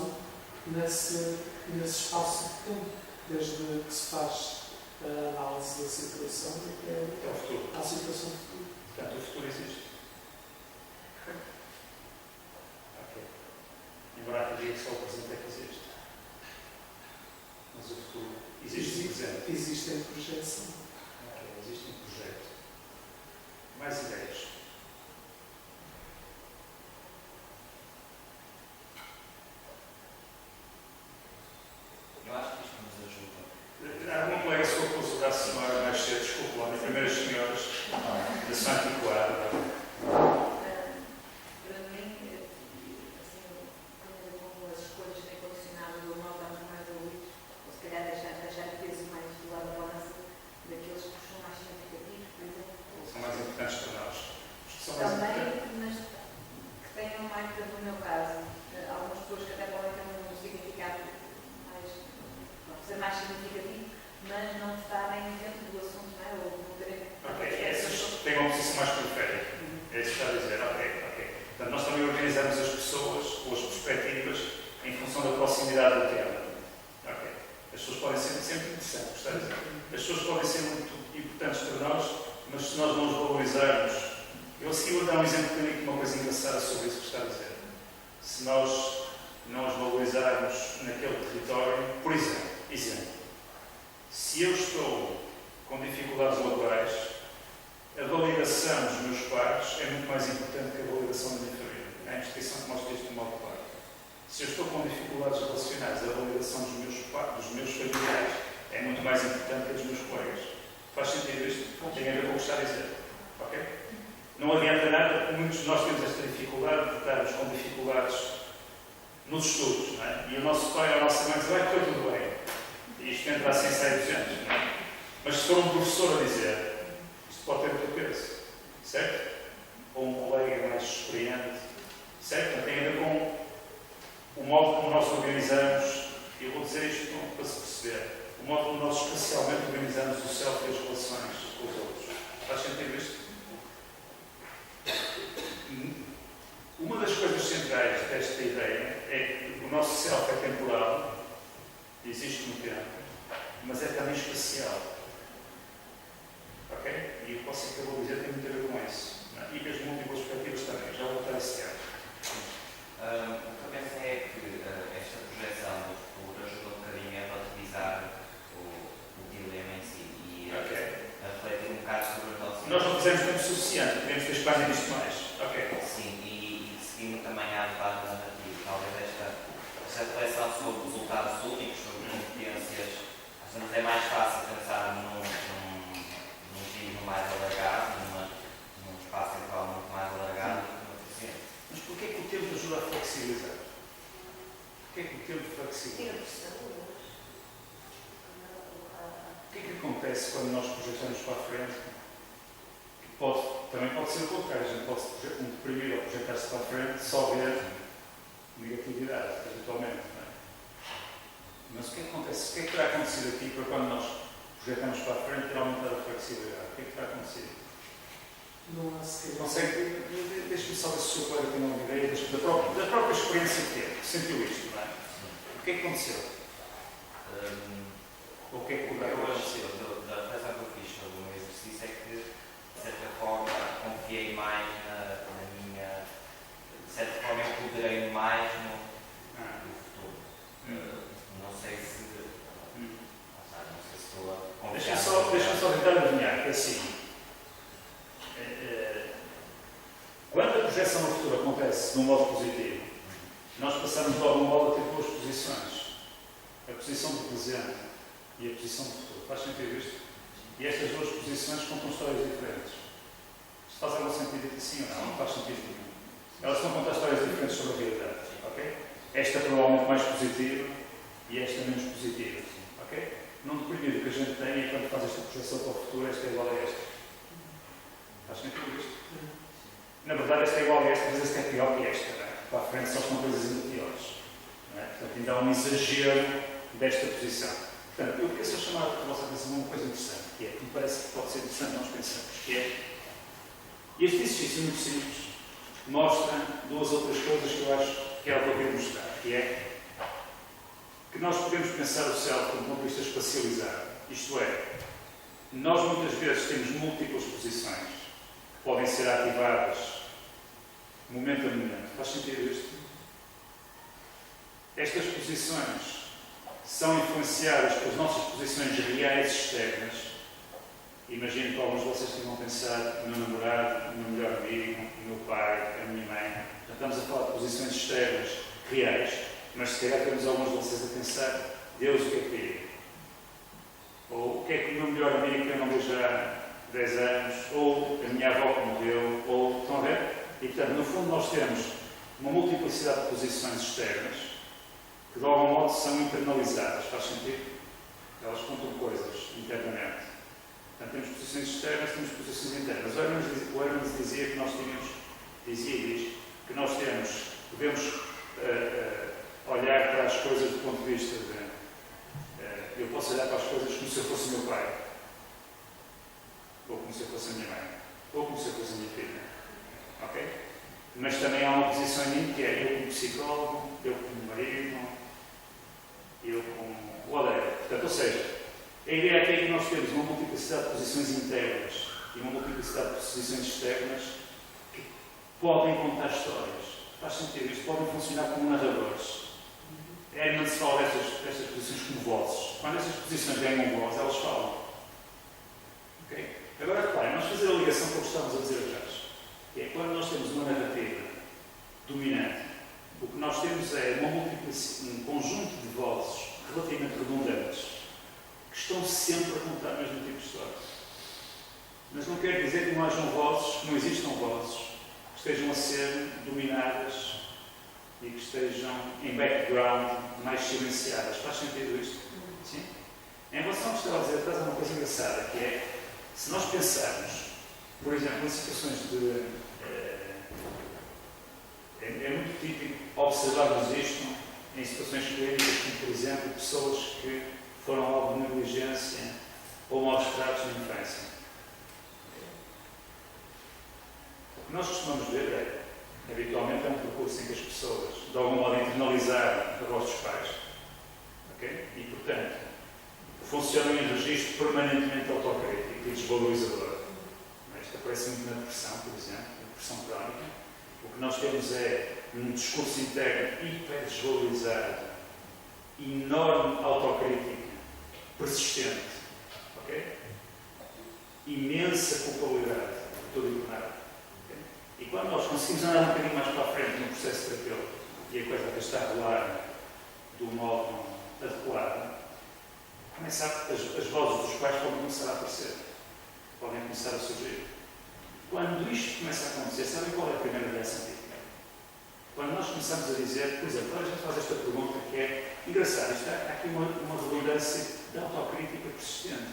nesse espaço de tempo, desde que se faz a análise da situação até o futuro. À situação futura. Portanto, o futuro existe. Embora há que diga que só o presente é que existe. Mas o futuro existe no presente. Existe em projeção. Existe em projeto. Mais ideias? Eu acho que isto nos ajuda. Há algum colega só pôs o braço no ar mais cedo, desculpe lá, das primeiras senhoras da Santa Antiquária. Para mim, assim, com as escolhas bem condicionadas, ou nós damos mais adultos, ou se calhar deixar peso mais do lado da balança daqueles que são mais significativos, por exemplo. São mais importantes para nós. São mais Também, importantes. mas que tenham mais, por exemplo, no meu caso, algumas pessoas que até podem ter um significado mais, ser mais significativo, mas não estarem dentro do assunto, não é? Ou não terem. Essas têm uma posição mais periférica. É isso que está a dizer. Ok. Portanto, nós também organizamos as pessoas ou as perspectivas em função da proximidade do tema. Ok. As pessoas podem ser sempre interessantes, está a dizer. As pessoas podem ser muito importantes para nós, mas se nós não os valorizarmos. Eu a seguir vou dar um exemplo de uma coisa engraçada sobre isso que está a dizer. Se nós não os valorizarmos naquele território, por exemplo, se eu estou com dificuldades laborais, a validação dos meus pares é muito mais importante que a validação da minha família. É a instituição que mostra isto de modo claro. Se eu estou com dificuldades relacionais, a validação dos meus familiares é muito mais importante que a dos meus colegas. Faz sentido isto? Tem a ver com o que está a dizer. Ok? Não adianta nada, muitos de nós temos esta dificuldade de estarmos com dificuldades nos estudos, não é? E o nosso pai ou a nossa mãe diz, vai correr tudo bem. E isto entra assim 100%, não é? Mas se for um professor a dizer, isto pode ter outro peso, certo? Ou um colega mais experiente, certo? Tem a ver com o modo como nós organizamos, e eu vou dizer isto para se perceber, o modo como nós especialmente organizamos o self e as relações com os outros. Faz sentido isto? Uma das coisas centrais desta ideia é que o nosso self é temporal, existe no tempo, mas é também espacial. Ok? E o que você acabou de dizer tem muito a ver com isso. E com as múltiplas perspectivas também. Já vou estar esse ano. O que eu pensei é que esta projeção do futuro ajuda um bocadinho a relativizar o dilema em si e a refletir um bocado sobre as nossas... Nós não fizemos tempo suficiente, podemos ter espaço e visto mais. Ok. Sim, e seguindo também a debate narrativo, talvez esta reflexão sobre resultados únicos, sobre competências, às vezes é mais fácil pensar num giro mais alargado, num espaço temporal muito mais alargado do que numa eficiência. Mas porquê que o tempo ajuda a flexibilizar? Porquê que o tempo flexibiliza? Tira pressão, O que é que acontece? acontece quando nós projetamos para a frente, que também pode ser o contrário, a gente pode se deprimir ou projetar-se para a frente só ver negatividade, habitualmente. Não é? Mas o que é que acontece? O que é que terá acontecido aqui para quando nós projetamos para a frente ter aumentado a flexibilidade? O que é que terá acontecido? Não há sequer. Não sei, deixe-me só ver se o seu colega tem uma ideia da própria experiência que teve, que sentiu isto, não é? O que é que aconteceu? Ou o que é que poderá Eu acontecer? acho, da reflexão que eu fiz sobre o meu exercício é que, de certa forma, confiei mais na minha. De certa forma, eu poderei mais no futuro. Não sei se. Não sei se estou a confiar. Deixa-me só tentar adivinhar, que é assim. Quando a projeção no futuro acontece de um modo positivo, nós passamos logo um modo a ter duas posições. A posição do presente e a posição do futuro. Faz sentido isto? E estas duas posições contam histórias diferentes. Isto faz algum sentido assim ou não? Não faz sentido nenhum. Elas estão a contar histórias diferentes sobre a realidade. Ok? Esta provavelmente mais positiva e esta menos positiva. Ok? Não deprimido que a gente tem é quando faz esta projeção para o futuro, esta é igual a esta. Faz sentido isto? Na verdade, esta é igual a esta, mas esta é pior que esta. Não é? Para a frente só estão coisas ainda piores. Não é? Portanto, ainda há um exagero desta posição. Portanto, eu queria só chamar a vossa atenção a uma coisa interessante, que é, que me parece que pode ser interessante nós pensamos, que é, este exercício muito simples mostra duas outras coisas que eu acho que é o que eu quero mostrar, que é que nós podemos pensar o self do ponto de vista espacializado. Isto é, nós muitas vezes temos múltiplas posições que podem ser ativadas momento a momento. Faz sentido isto? Estas posições são influenciadas pelas nossas posições reais externas. Imagino que alguns de vocês tenham pensado no meu namorado, no meu melhor amigo, no meu pai, a minha mãe. Já estamos a falar de posições externas reais, mas se calhar temos alguns de vocês a pensar, Deus, o que é que queria? Ou o que é que o meu melhor amigo que eu não vejo há 10 anos, ou a minha avó que morreu, ou, estão a ver? E portanto, no fundo nós temos uma multiplicidade de posições externas que de algum modo são internalizadas, faz sentido? Elas contam coisas internamente. Portanto, temos posições externas, temos posições internas. O Hermes dizia que nós tínhamos, que nós devemos olhar para as coisas do ponto de vista de eu posso olhar para as coisas como se eu fosse meu pai, ou como se eu fosse a minha mãe, ou como se eu fosse a minha filha. Ok? Mas também há uma posição em mim que é eu como psicólogo, eu como marido, eu como whatever. Portanto, ou seja, a ideia aqui é que nós temos uma multiplicidade de posições internas e uma multiplicidade de posições externas que podem contar histórias. Faz sentido? Isto podem funcionar como narradores. Herman se fala destas posições como vozes. Quando estas posições ganham voz, elas falam. Okay? Agora, reparem, nós fazer a ligação com o que estamos a dizer atrás. É quando nós temos uma narrativa dominante, o que nós temos é um conjunto de vozes relativamente redundantes que estão sempre a contar o mesmo tipo de história. Mas não quer dizer que não hajam vozes, que não existam vozes, que estejam a ser dominadas e que estejam em background mais silenciadas. Faz sentido isto? Sim? Em relação ao que estava a dizer atrás, há uma coisa engraçada, que é, se nós pensarmos, por exemplo, em situações de... É muito típico observarmos isto em situações clínicas, como, por exemplo, pessoas que foram alvo de negligência ou maus tratos na infância. O que nós costumamos ver habitualmente, é um percurso em que as pessoas, de algum modo, internalizaram a voz dos pais. Okay? E, portanto, funcionam em registro permanentemente autocrítico e desvalorizador. Isto aparece muito na depressão, por exemplo, na depressão crónica. O que nós temos é um discurso interno hiper desvalorizado, enorme autocrítica, persistente, okay? Imensa culpabilidade por tudo e por nada. Okay? E quando nós conseguimos andar um bocadinho mais para a frente no processo terapêutico e a coisa até está a rolar do modo adequado, as vozes dos pais podem começar a aparecer, podem começar a surgir. Quando isto começa a acontecer, sabem qual é a primeira reação típica? Quando nós começamos a dizer, por exemplo, agora a gente faz esta pergunta que é engraçado, há aqui uma redundância de autocrítica persistente.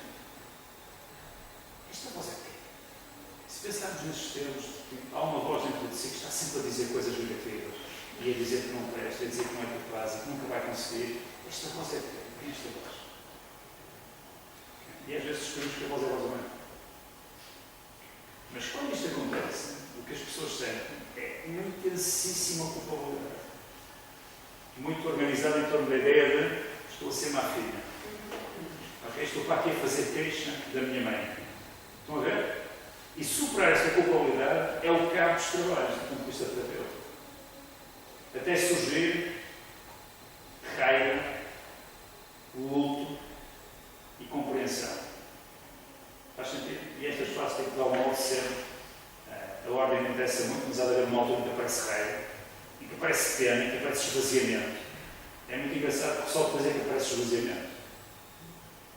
Esta voz é quem? Se pensarmos nestes termos, há uma voz dentro de si que está sempre a dizer coisas negativas e a dizer que não presta, a dizer que não é capaz e que nunca vai conseguir. Esta voz é quem? Quem é esta voz? E às vezes escolhemos que a voz é a voz humana. Mas quando isto acontece, o que as pessoas sentem é uma intensíssima culpabilidade. Muito organizada em torno da ideia de estou a ser má filha. Okay? Estou para aqui a fazer queixa da minha mãe. Estão a ver? E superar esta culpabilidade é o cabo dos trabalhos do ponto de vista terapêutico. Até surgir raiva, luto e compreensão. Faz sentido? E estas fases têm que dar um modo sempre. A ordem não interessa muito, mas há de haver uma altura em que aparece raiva, e que aparece pena, e que aparece esvaziamento. É muito engraçado porque só depois é que aparece esvaziamento.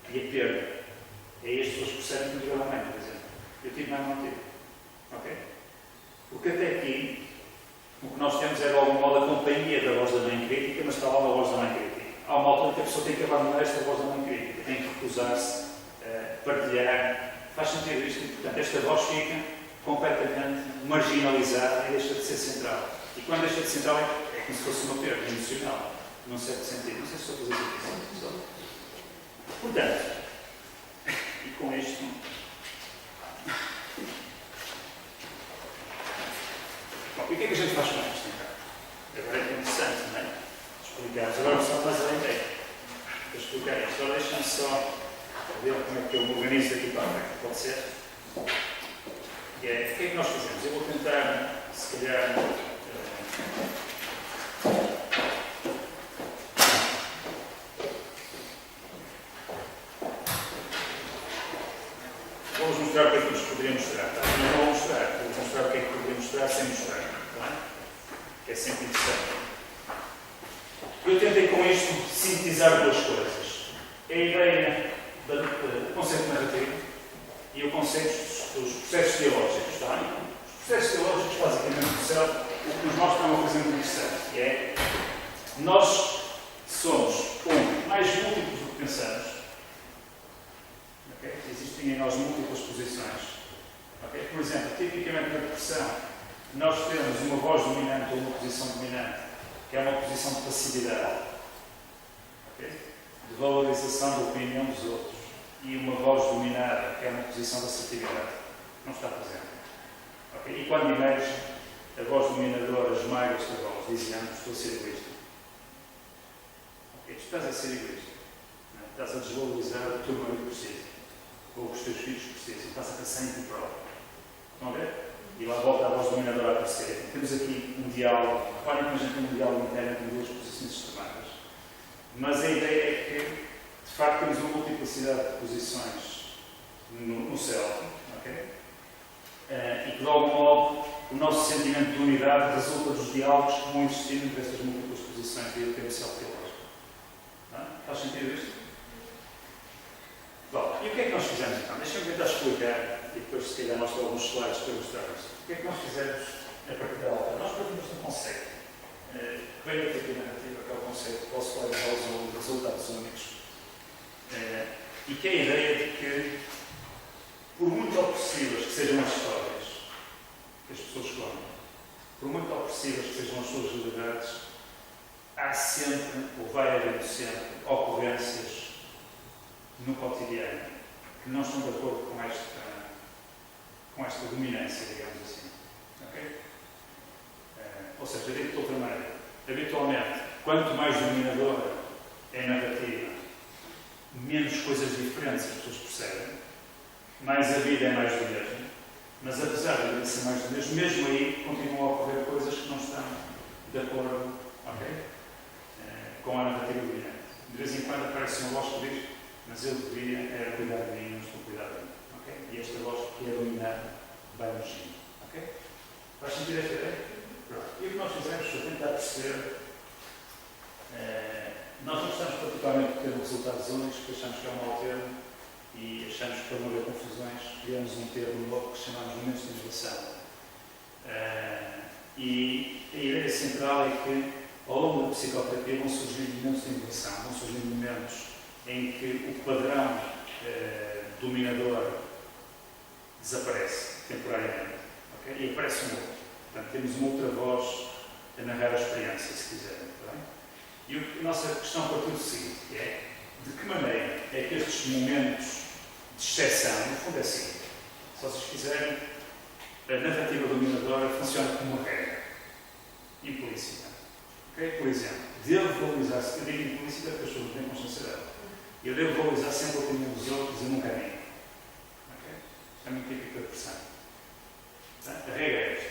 E a perda. É aí as pessoas percebem que não tiveram mãe, por exemplo. Eu tive mãe, não tive. Ok? Porque até aqui, o que nós temos é de algum modo a companhia da voz da mãe crítica, mas está lá uma voz da mãe crítica. Há uma altura que a pessoa tem que abandonar esta voz da mãe crítica, tem que recusar-se, partilhar. Faz sentido isto? E, portanto, esta voz fica completamente marginalizada e deixa de ser central. E quando deixa de ser central é como se fosse uma perda emocional, num certo sentido. Não sei se estou a fazer isso. Portanto, e com isto. Bom, e o que é que a gente faz com isto, então? Agora é interessante, não é? Explicarmos. Agora só mais além dele. Para explicar isto. Agora deixem-me só ver como é que eu me organizo daqui para a frente. Pode ser? Que é, o que é que nós fazemos? Eu vou tentar, se calhar, vou-vos mostrar o que é que nos poderia mostrar. Tá? Não vou mostrar, vou mostrar o que é que poderia mostrar sem mostrar. Tá? Que é sempre interessante. Eu tentei com isto sintetizar duas coisas. A ideia do conceito narrativo e o conceito dos processos teológicos. Tá? Os processos teológicos, basicamente, são o que nos mostra uma coisa muito interessante, que é nós somos, mais múltiplos do que pensamos. Okay? Existem em nós múltiplas posições. Okay? Por exemplo, tipicamente na depressão, nós temos uma voz dominante ou uma posição dominante, que é uma posição de passividade, okay? De valorização da opinião dos outros, e uma voz dominada, que é uma posição de assertividade. Não está presente. Okay? E quando emerge, a voz dominadora esmaga esta voz, dizendo: estou a ser egoísta. Okay? Tu estás a ser egoísta. Não? Estás a desvalorizar o teu marido precisa, ou o que os teus filhos precisam. Estás a pensar em ti próprio. Estão a ver? E lá volta a voz dominadora a aparecer. Temos aqui um diálogo. Reparem que a gente tem um diálogo interno entre duas posições extremadas. Mas a ideia é que, de facto, temos uma multiplicidade de posições no self, okay? E que, de algum modo, o nosso sentimento de unidade resulta dos diálogos que vão existir entre estas múltiplas posições e ter o self teológico. Faz sentido isto? Bom, e o que é que nós fizemos então? Deixa-me tentar explicar e depois, se calhar, mostro alguns slides para ilustrar isto. O que é que nós fizemos a partir da altura? Nós partimos de um conceito que vem da teoria narrativa, que é o conceito de possible results, resultados únicos. E que é a ideia de que, por muito opressivas que sejam as histórias que as pessoas contam, por muito opressivas que sejam as suas realidades, há sempre, ou vai haver sempre, ocorrências no cotidiano que não estão de acordo com esta dominância, digamos assim. Okay? Ou seja, dito de outra maneira, habitualmente, quanto mais dominadora é a narrativa, menos coisas diferentes as pessoas percebem, mais a vida é mais do mesmo. Mas apesar de a vida ser mais do mesmo aí continuam a ocorrer coisas que não estão de acordo, okay? Com a narrativa dominante. De vez em quando aparece uma voz que diz: mas eu deveria cuidar de mim, não estou a cuidar de mim. Okay? E esta voz que é dominada vai mexer. Okay? Faz sentido esta ideia? Pronto. E o que nós fizemos foi tentar perceber. Nós não estamos particularmente a ter resultados únicos, porque achamos que é um mau termo e achamos que, para não haver confusões, criamos um termo novo que chamamos de momentos de inovação. E a ideia central é que, ao longo da psicoterapia, vão surgir momentos de inovação, vão surgir momentos em que o padrão dominador desaparece temporariamente, ok? E aparece um outro. Portanto, temos uma outra voz a narrar a experiência, se quiserem. Está bem? E a nossa questão partiu do seguinte, que é de que maneira é que estes momentos de exceção, no fundo é assim, se vocês quiserem, a narrativa dominadora funciona como uma regra implícita. Okay? Por exemplo, devo valorizar, eu digo implícita porque as pessoas não têm consciência dela. Eu devo valorizar sempre a opinião dos outros e nunca a minha. Okay? É muito típico da pressão. Tá? A regra é esta.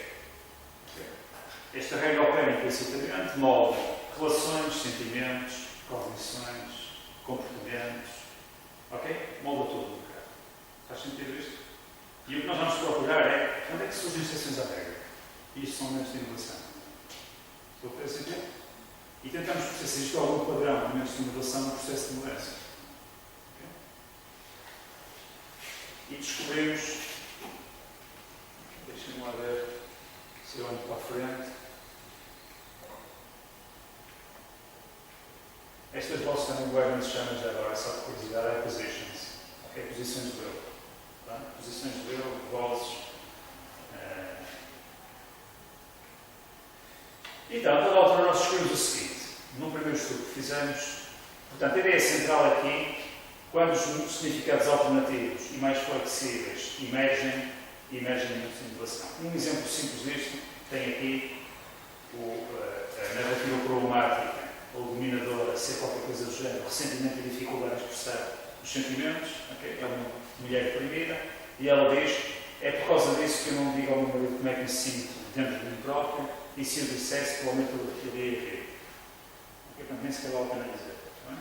Okay? Esta regra opera implicitamente, molda relações, sentimentos, cognições, comportamentos. Ok? Molda tudo um bocado. Faz sentido isto? E o que nós vamos procurar é onde é que surgem exceções à regra. E isto são momentos de inovação. Estou a fazer sentido? E tentamos perceber se existe algum padrão de momentos de inovação no processo de mudança. Okay? E descobrimos, deixem-me lá ver se eu ando para a frente. Estas vozes também guardam se chama já agora, só por curiosidade, é positions. Okay? Posições de eu. Tá? Posições de eu, vozes. Então, toda a altura nós escolhemos o seguinte. No primeiro estudo que fizemos, portanto, a ideia central aqui, quando os significados alternativos e mais flexíveis emergem momentos de inovação. Um exemplo simples disto tem aqui a narrativa problemática ou dominadora, ser qualquer coisa do género, ressentimento e dificuldade de expressar os sentimentos. Okay? É uma mulher deprimida e ela diz: é por causa disso que eu não digo ao meu marido como é que me sinto dentro de mim próprio, e se eu dissesse, provavelmente eu iria rir. Portanto, nem sequer vale a pena dizer. Não é?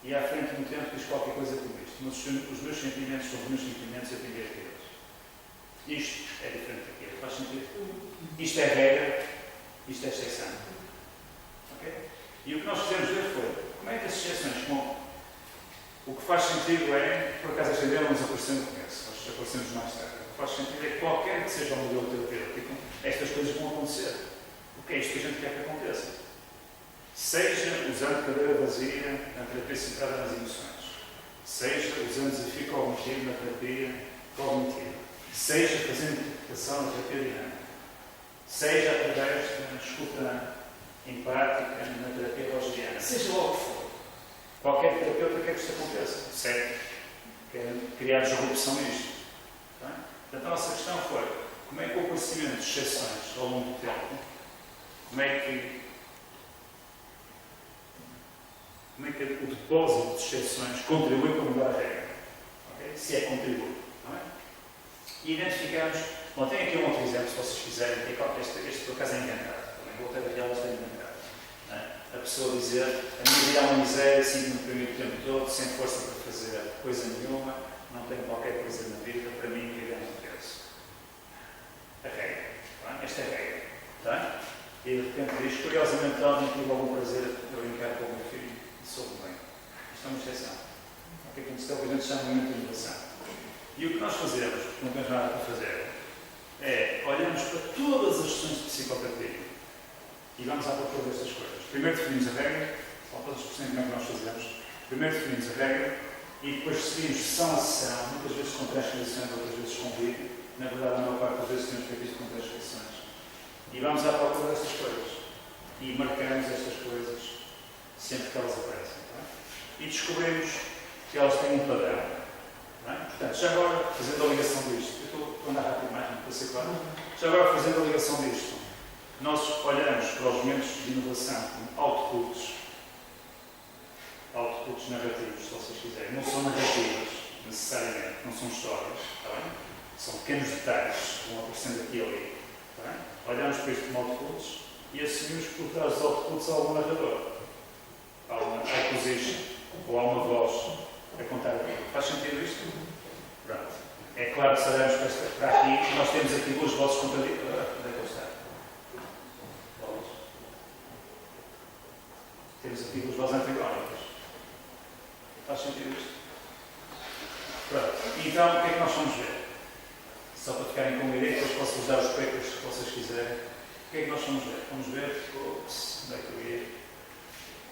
E à frente no tempo diz qualquer coisa como isto. Mas os meus sentimentos são os meus sentimentos, eu tenho que ter eles. Isto é diferente daquilo. Faz sentido? Isto é regra, isto é exceção. Okay? E o que nós fizemos ver foi como é que as exceções, o que faz sentido é, por acaso esta ideia não nos apareceu no começo, nós aparecemos mais tarde. O que faz sentido é que qualquer que seja o modelo terapêutico, estas coisas vão acontecer. O que é isto que a gente quer que aconteça? Seja usando cadeira vazia na terapia centrada nas emoções, seja usando desafio cognitivo na terapia cognitiva, seja fazendo interpretação na terapia dinâmica, seja através da escuta empática na terapia rogeriana, seja lá o que for. Qualquer terapeuta quer que isto aconteça, certo? Quer criar disrupção nisto. Tá? Portanto, a nossa questão foi como é que o conhecimento de exceções ao longo do tempo, como é que o depósito de exceções contribui para mudar a regra. Okay? Se é contribui. Não é? E identificamos. Bom, tem aqui um outro exemplo, se vocês quiserem. Este por acaso é inventado. Também vou ter aqui algo inventado. Não é? A pessoa dizer: a minha vida é uma miséria, sinto-me deprimido o tempo todo, sem força para fazer coisa nenhuma, não tenho qualquer coisa na vida, para mim, viver é um terço. A regra. Tá? Esta é a regra. Tá? E de repente diz: curiosamente, ontem tive algum prazer a brincar com o meu filho. Soube bem. Isto é uma exceção. O que é que isto é o que a gente chama de momento de inovação. E o que nós fazemos, não temos nada para fazer, é olhamos para todas as sessões de psicoterapia e vamos à procura destas coisas. Primeiro definimos a regra, só para vocês perceberem como é que nós fazemos. Primeiro definimos a regra e depois seguimos sessão a sessão, muitas vezes com transcrições, outras vezes com vídeo. Na verdade, a maior parte das vezes temos feito isto com transcrições. E vamos à procura destas coisas. E marcamos estas coisas sempre que elas aparecem. Tá? E descobrimos que elas têm um padrão. Tá? Portanto, já agora, fazendo a ligação disto, eu estou a andar rápido mais, não para ser claro. Já agora, fazendo a ligação disto, nós olhamos para os momentos de inovação como outputs narrativos, se vocês quiserem. Não são narrativas, necessariamente, não são histórias. Tá bem? São pequenos detalhes que vão aparecendo aqui e ali. Tá bem? Olhamos para isto como outputs e assumimos que por trás dos outputs há algum narrador. Há uma acquisition, ou há uma voz a contar aquilo. Faz sentido isto? Pronto. É claro que se olharmos para aqui, nós temos aqui duas vozes contraditórias. Onde é que está? Vozes. Temos aqui duas vozes antagónicas. Faz sentido isto? Pronto. Então, o que é que nós vamos ver? Só para ficarem com uma ideia, depois posso-vos dar os papers que vocês quiserem. O que é que nós vamos ver? Vamos ver. Ops, onde é que eu ia?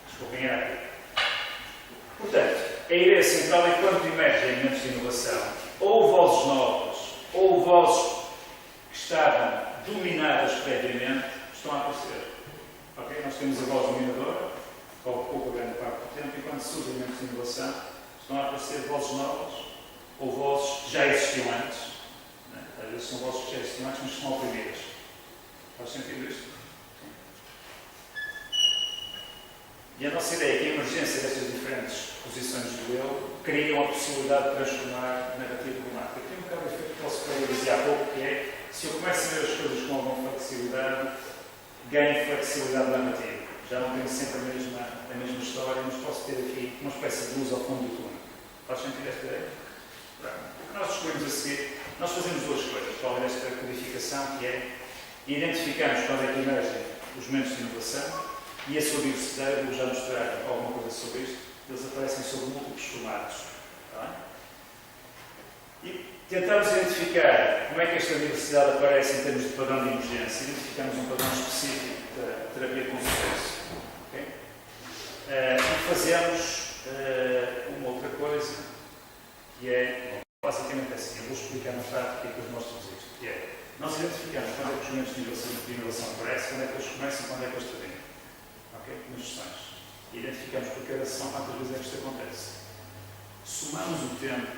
Desculpem, era aqui. Portanto, a ideia central é que quando emergem momentos de inovação, ou vozes novas, ou vozes que estavam dominadas previamente estão a aparecer. Ok? Nós temos a voz dominadora, que ocupa grande parte do tempo, e quando surgem elementos de inovação, estão a aparecer vozes novas, ou vozes que já existiam antes. Né? Às vezes são vozes que já existiam antes, mas que são oprimidas. Faz sentido isto? E a nossa ideia é que a emergência destas diferentes posições do eu criam a possibilidade de transformar a narrativa romântica. Tem um bocado o efeito que o Freire dizia há pouco, que é, se eu começo a ver as coisas com alguma flexibilidade, ganho flexibilidade narrativa. Já não tenho sempre a mesma história, mas posso ter aqui uma espécie de luz ao fundo do túnel. Faz sentido esta ideia? O que nós descobrimos a seguir, nós fazemos duas coisas, para além desta codificação, que é identificarmos quando é que emergem os momentos de inovação e a sua diversidade. Vou já mostrar alguma coisa sobre isto. Eles aparecem sob múltiplos formatos. Tá? E tentamos identificar como é que esta diversidade aparece em termos de padrão de emergência. Identificamos um padrão específico da terapia com sucesso. Okay? E fazemos uma outra coisa, que é, basicamente assim, eu vou explicar na prática que eu mostro-vos isto, que é, nós identificamos quando é que os momentos de inovação aparecem, quando é que eles começam e quando é que eles terminam. Okay? Nas sessões. Identificamos por cada sessão quantas vezes é que isto acontece. Somamos o tempo,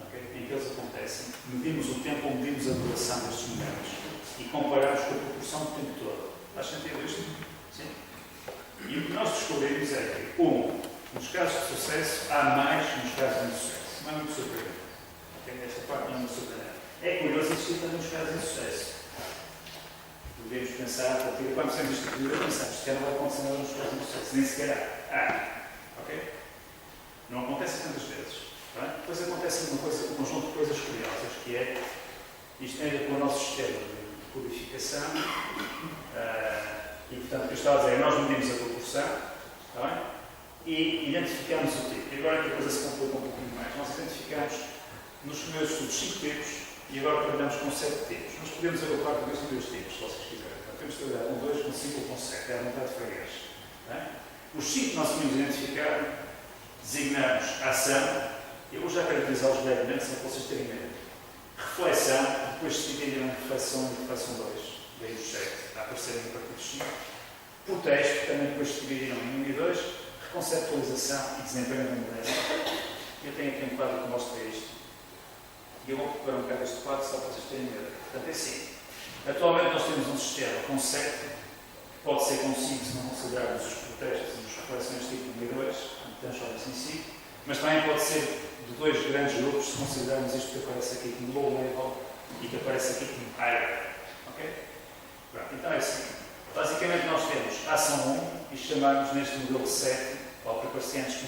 okay, em que eles acontecem, medimos o tempo ou medimos a duração destes momentos e comparamos com a proporção do tempo todo. Faz sentido isto? Sim. E o que nós descobrimos é que, nos casos de sucesso, há mais que nos casos de insucesso. Não é muito surpreendente. Okay? Esta parte não é muito surpreendente. É curioso existir também nos casos de insucesso. Podemos pensar, a partir de quando fizemos isto aqui, pensamos que não vai acontecer nada nos casos de insucesso. Nem sequer há. Ok? Não acontece tantas vezes. Tá? Depois acontece uma coisa, um conjunto de coisas curiosas, que é, isto tem a ver com o nosso sistema de codificação, e portanto, o que eu estava a dizer é, nós medimos a proporção, tá bem? E identificamos o tipo. E agora que a coisa se complica um pouquinho mais, nós identificamos nos primeiros estudos 5 tipos e agora trabalhamos com 7 tipos. Nós podemos agrupar por dois tipos, se vocês quiserem. Então, podemos trabalhar com 2, com 5 ou com 7, é a vontade de freguês. Os 5 que nós tínhamos identificado, designamos ação, eu vou já caracterizá-los brevemente, só para vocês terem ideia. Reflexão, depois se dividem em reflexão 1 e reflexão 2, daí os 7, a aparecerem a partir dos 5. Protesto, também depois se dividiram em 1 e 2. Conceptualização e desempenho da mudança. Eu tenho aqui um quadro que mostra isto. E eu vou preparar um bocado este quadro só para vocês terem ideia. Portanto, é assim. Atualmente nós temos um sistema com 7, que pode ser com 5 se não considerarmos os protestos e as reflexões tipo 1 e 2, transforma-se em 5, mas também pode ser de 2 grandes grupos se considerarmos isto que aparece aqui como low level e que aparece aqui como high level. Ok? Pronto, então é assim. Basicamente nós temos a ação 1 e chamamos neste modelo 7 ou preparciantes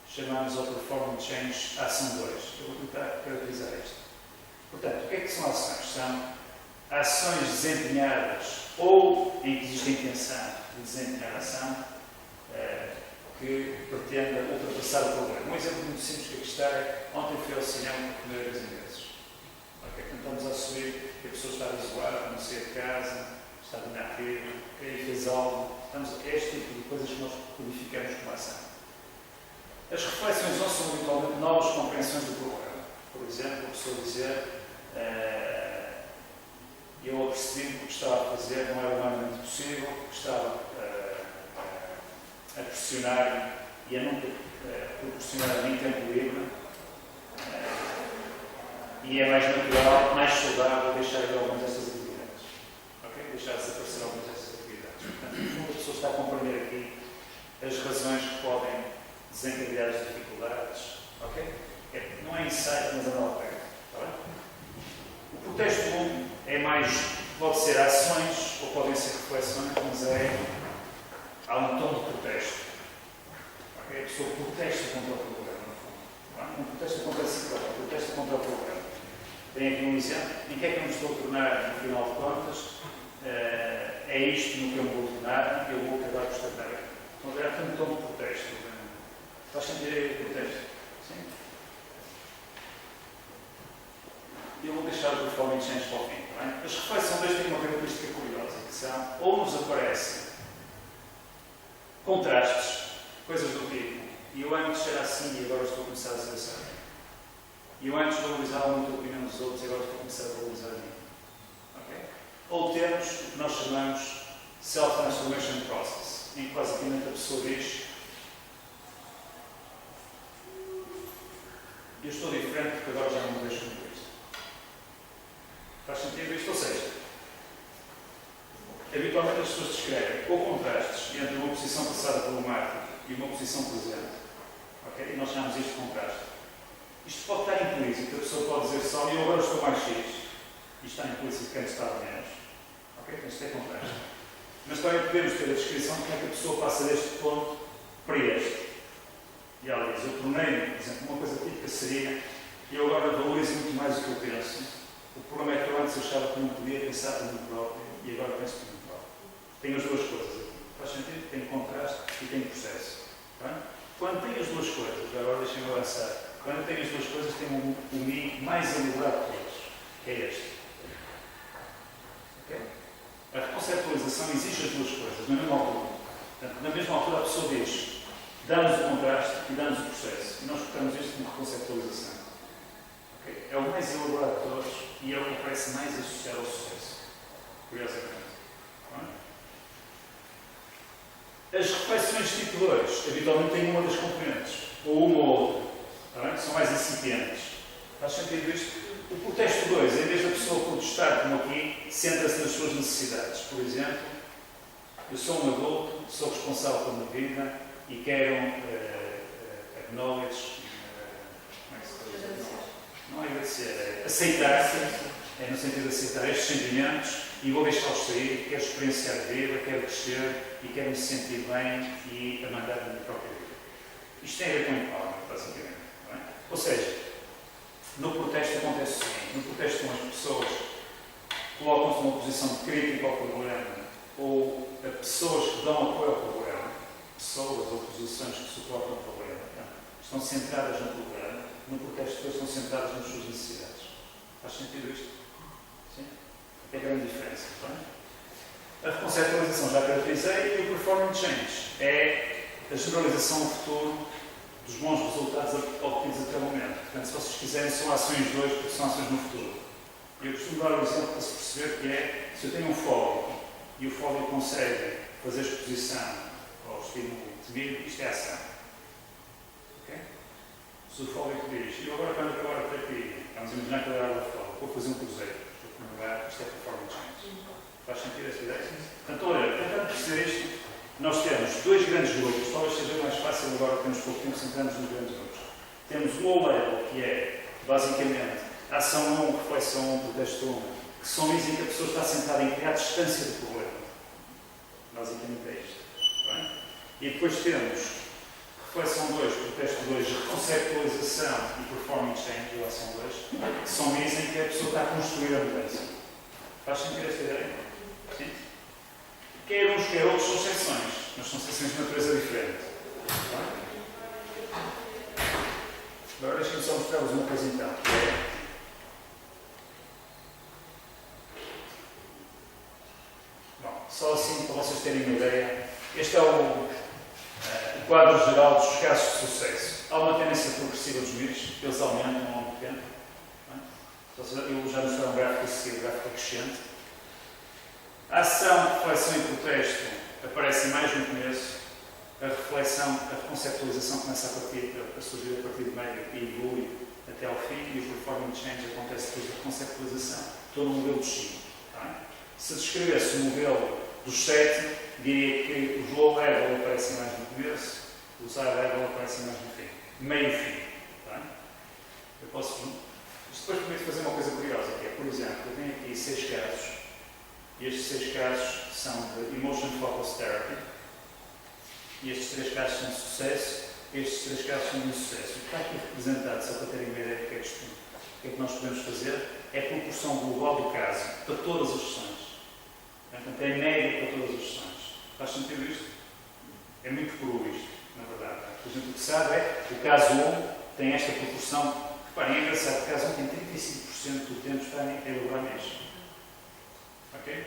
chamamos ao Performance Change a ação 2. Eu vou tentar caracterizar isto. Portanto, o que é que são ações? São ações desempenhadas ou em que existe a intenção de desempenhar a ação que pretenda ultrapassar o problema. Um exemplo muito simples que aqui está é: ontem fui ao cinema por primeira vez em meses. Okay? Tentamos assumir que a pessoa estava isolada, não saía de casa, estava inativo, que fez algo. É este tipo de coisas que nós codificamos como ação. As reflexões não são habitualmente novas compreensões do problema. Por exemplo, a pessoa dizer: eu apercebi que o que estava a fazer não era humanamente possível, que estava a pressionar e a não proporcionar a mim tempo livre, e é mais natural, mais saudável deixar de algumas destas atividades. Okay? Deixar de desaparecer algumas destas atividades. Portanto, a pessoa está a compreender aqui as razões que podem desencadear as dificuldades. Okay? Não é insight, mas é mal perto. Tá bem? O protesto 1 é mais, pode ser ações ou podem ser reflexões, mas há um tom de protesto. Okay? A pessoa protesta contra o problema, no fundo. Não protesta contra si próprio, protesta contra o problema. Tem aqui um exemplo. Em que é que eu me estou a tornar, no final de contas? É isto no que eu me vou tornar e eu vou acabar por esta tarefa. Então, há aqui um tom de protesto. Faz sentido aí o protesto? Sim? Eu vou deixar o Performance Change para o fim. Tá bem? As reflexões 2 têm uma característica curiosa, que são, ou nos aparecem contrastes, coisas do tipo, e Eu antes era assim e agora estou a começar a ser assim. Eu antes valorizava muito a opinião dos outros e agora estou a começar a valorizar a mim. Okay? Ou temos o que nós chamamos Self-Transformation Process, em que basicamente a pessoa diz: eu estou diferente porque agora já não me deixo com isto. Faz sentido isto? Ou seja, habitualmente as pessoas descrevem ou contrastes entre uma posição passada pelo marketing e uma posição presente. Okay? E nós chamamos isto de contraste. Isto pode estar implícito, a pessoa pode dizer só: eu agora estou mais X. Isto está implícito que antes estava menos. Okay? Então isto é contraste. Mas também podemos ter a descrição de como é que a pessoa passa deste ponto para este. E ela diz: eu tornei-me, por exemplo, uma coisa típica seria: eu agora valorizo muito mais o que eu penso. O problema é que eu antes achava que não podia pensar por mim próprio e agora penso por mim próprio. Tenho as duas coisas aqui. Faz sentido? Tenho contraste e tenho processo. Bem? Quando tenho as duas coisas, agora deixem-me avançar. Quando tenho as duas coisas, tenho o mim mais elaborado de todos, que é este. Okay? A reconceptualização exige as duas coisas, na mesma altura. Portanto, na mesma altura, a pessoa diz: dá-nos o contraste e dá-nos o processo. E nós portamos isto como reconceptualização. Okay? É o mais elaborado de todos e é o que parece mais associado ao sucesso. Curiosamente. As reflexões tipo 2 habitualmente têm uma das componentes, ou uma ou outra, tá bem? São mais incipientes. Faz sentido isto? O protesto 2, em vez da pessoa protestar, como aqui, centra-se nas suas necessidades. Por exemplo, eu sou um adulto, sou responsável pela minha vida e quero acknowledge, como é que se diz? Não é agradecer, é aceitar, no sentido de aceitar estes sentimentos e vou deixá-los sair, quero experienciar a vida, quero crescer e quero me sentir bem e a mandar a minha própria vida. Isto tem a ver com empowerment, basicamente. Não é? Ou seja, no protesto acontece o seguinte: no protesto com as pessoas colocam-se numa posição de crítica ao problema ou a pessoas que dão apoio ao problema, pessoas ou posições que suportam o problema, estão centradas no problema, no protesto depois estão centradas nas suas necessidades. Faz sentido isto? Sim? É a grande diferença. Não é? A reconceptualização já caracterizei e o performance change é a generalização ao futuro dos bons resultados obtidos até o momento. Portanto, se vocês quiserem, são ações 2, porque são ações no futuro. Eu costumo dar um exemplo para se perceber que é: se eu tenho um fólico e o fólico consegue fazer exposição ao estímulo temido, isto é ação. Okay? Se o fólico diz: eu agora, quando acabar a terapia, vamos imaginar que eu era do fólico, vou fazer um cruzeiro, estou a comemorar, isto é performance change. Faz sentido esta ideia? Portanto, olha, tentando perceber isto, nós temos dois grandes grupos, talvez seja mais fácil agora que temos pouco tempo, centramos nos grandes grupos. Temos o low level, que é, basicamente, ação 1, reflexão 1, protesto 1, que são isso em que a pessoa está sentada em criar distância do problema. Basicamente é isto. Bem? E depois temos reflexão 2, protesto 2, reconceptualização e performance change, ação 2, que são isso em que a pessoa está a construir a mudança. Faz sentido esta ideia? Sim? Quer uns, quer outros, são exceções, mas são exceções de natureza diferente. Agora deixem-me só mostrar-vos uma coisa então. Bom, só assim para vocês terem uma ideia, este é o quadro geral dos casos de sucesso. Há uma tendência progressiva dos mitos, eles aumentam ao longo do tempo. Eu já mostrei um gráfico a seguir, um gráfico crescente. A ação, reflexão e protesto aparecem mais no começo. A reflexão, a reconceptualização começa a surgir a partir do meio e evolui até ao fim, e o performance change acontece depois da reconceptualização. Estou no modelo dos 5. Tá? Se descrevesse o modelo dos 7, diria que os low level aparecem mais no começo, os high level aparecem mais no fim. Meio-fim. Tá? Eu posso. Isto depois permite fazer uma coisa curiosa, que é, por exemplo, eu tenho aqui 6 casos, e estes 6 casos são de Emotion Focus Therapy, e estes 3 casos são de sucesso, estes 3 casos são de insucesso. O que está aqui representado, só para terem uma ideia do que é que nós podemos fazer, é a proporção global do caso para todas as sessões. Portanto, é média para todas as sessões. Faz sentido isto? É muito cru isto, na verdade. Por exemplo, o que sabe é que o caso 1 tem esta proporção. Reparem, é engraçado, o caso 1 tem 35% do tempo está a elaborar mesmo. Ok?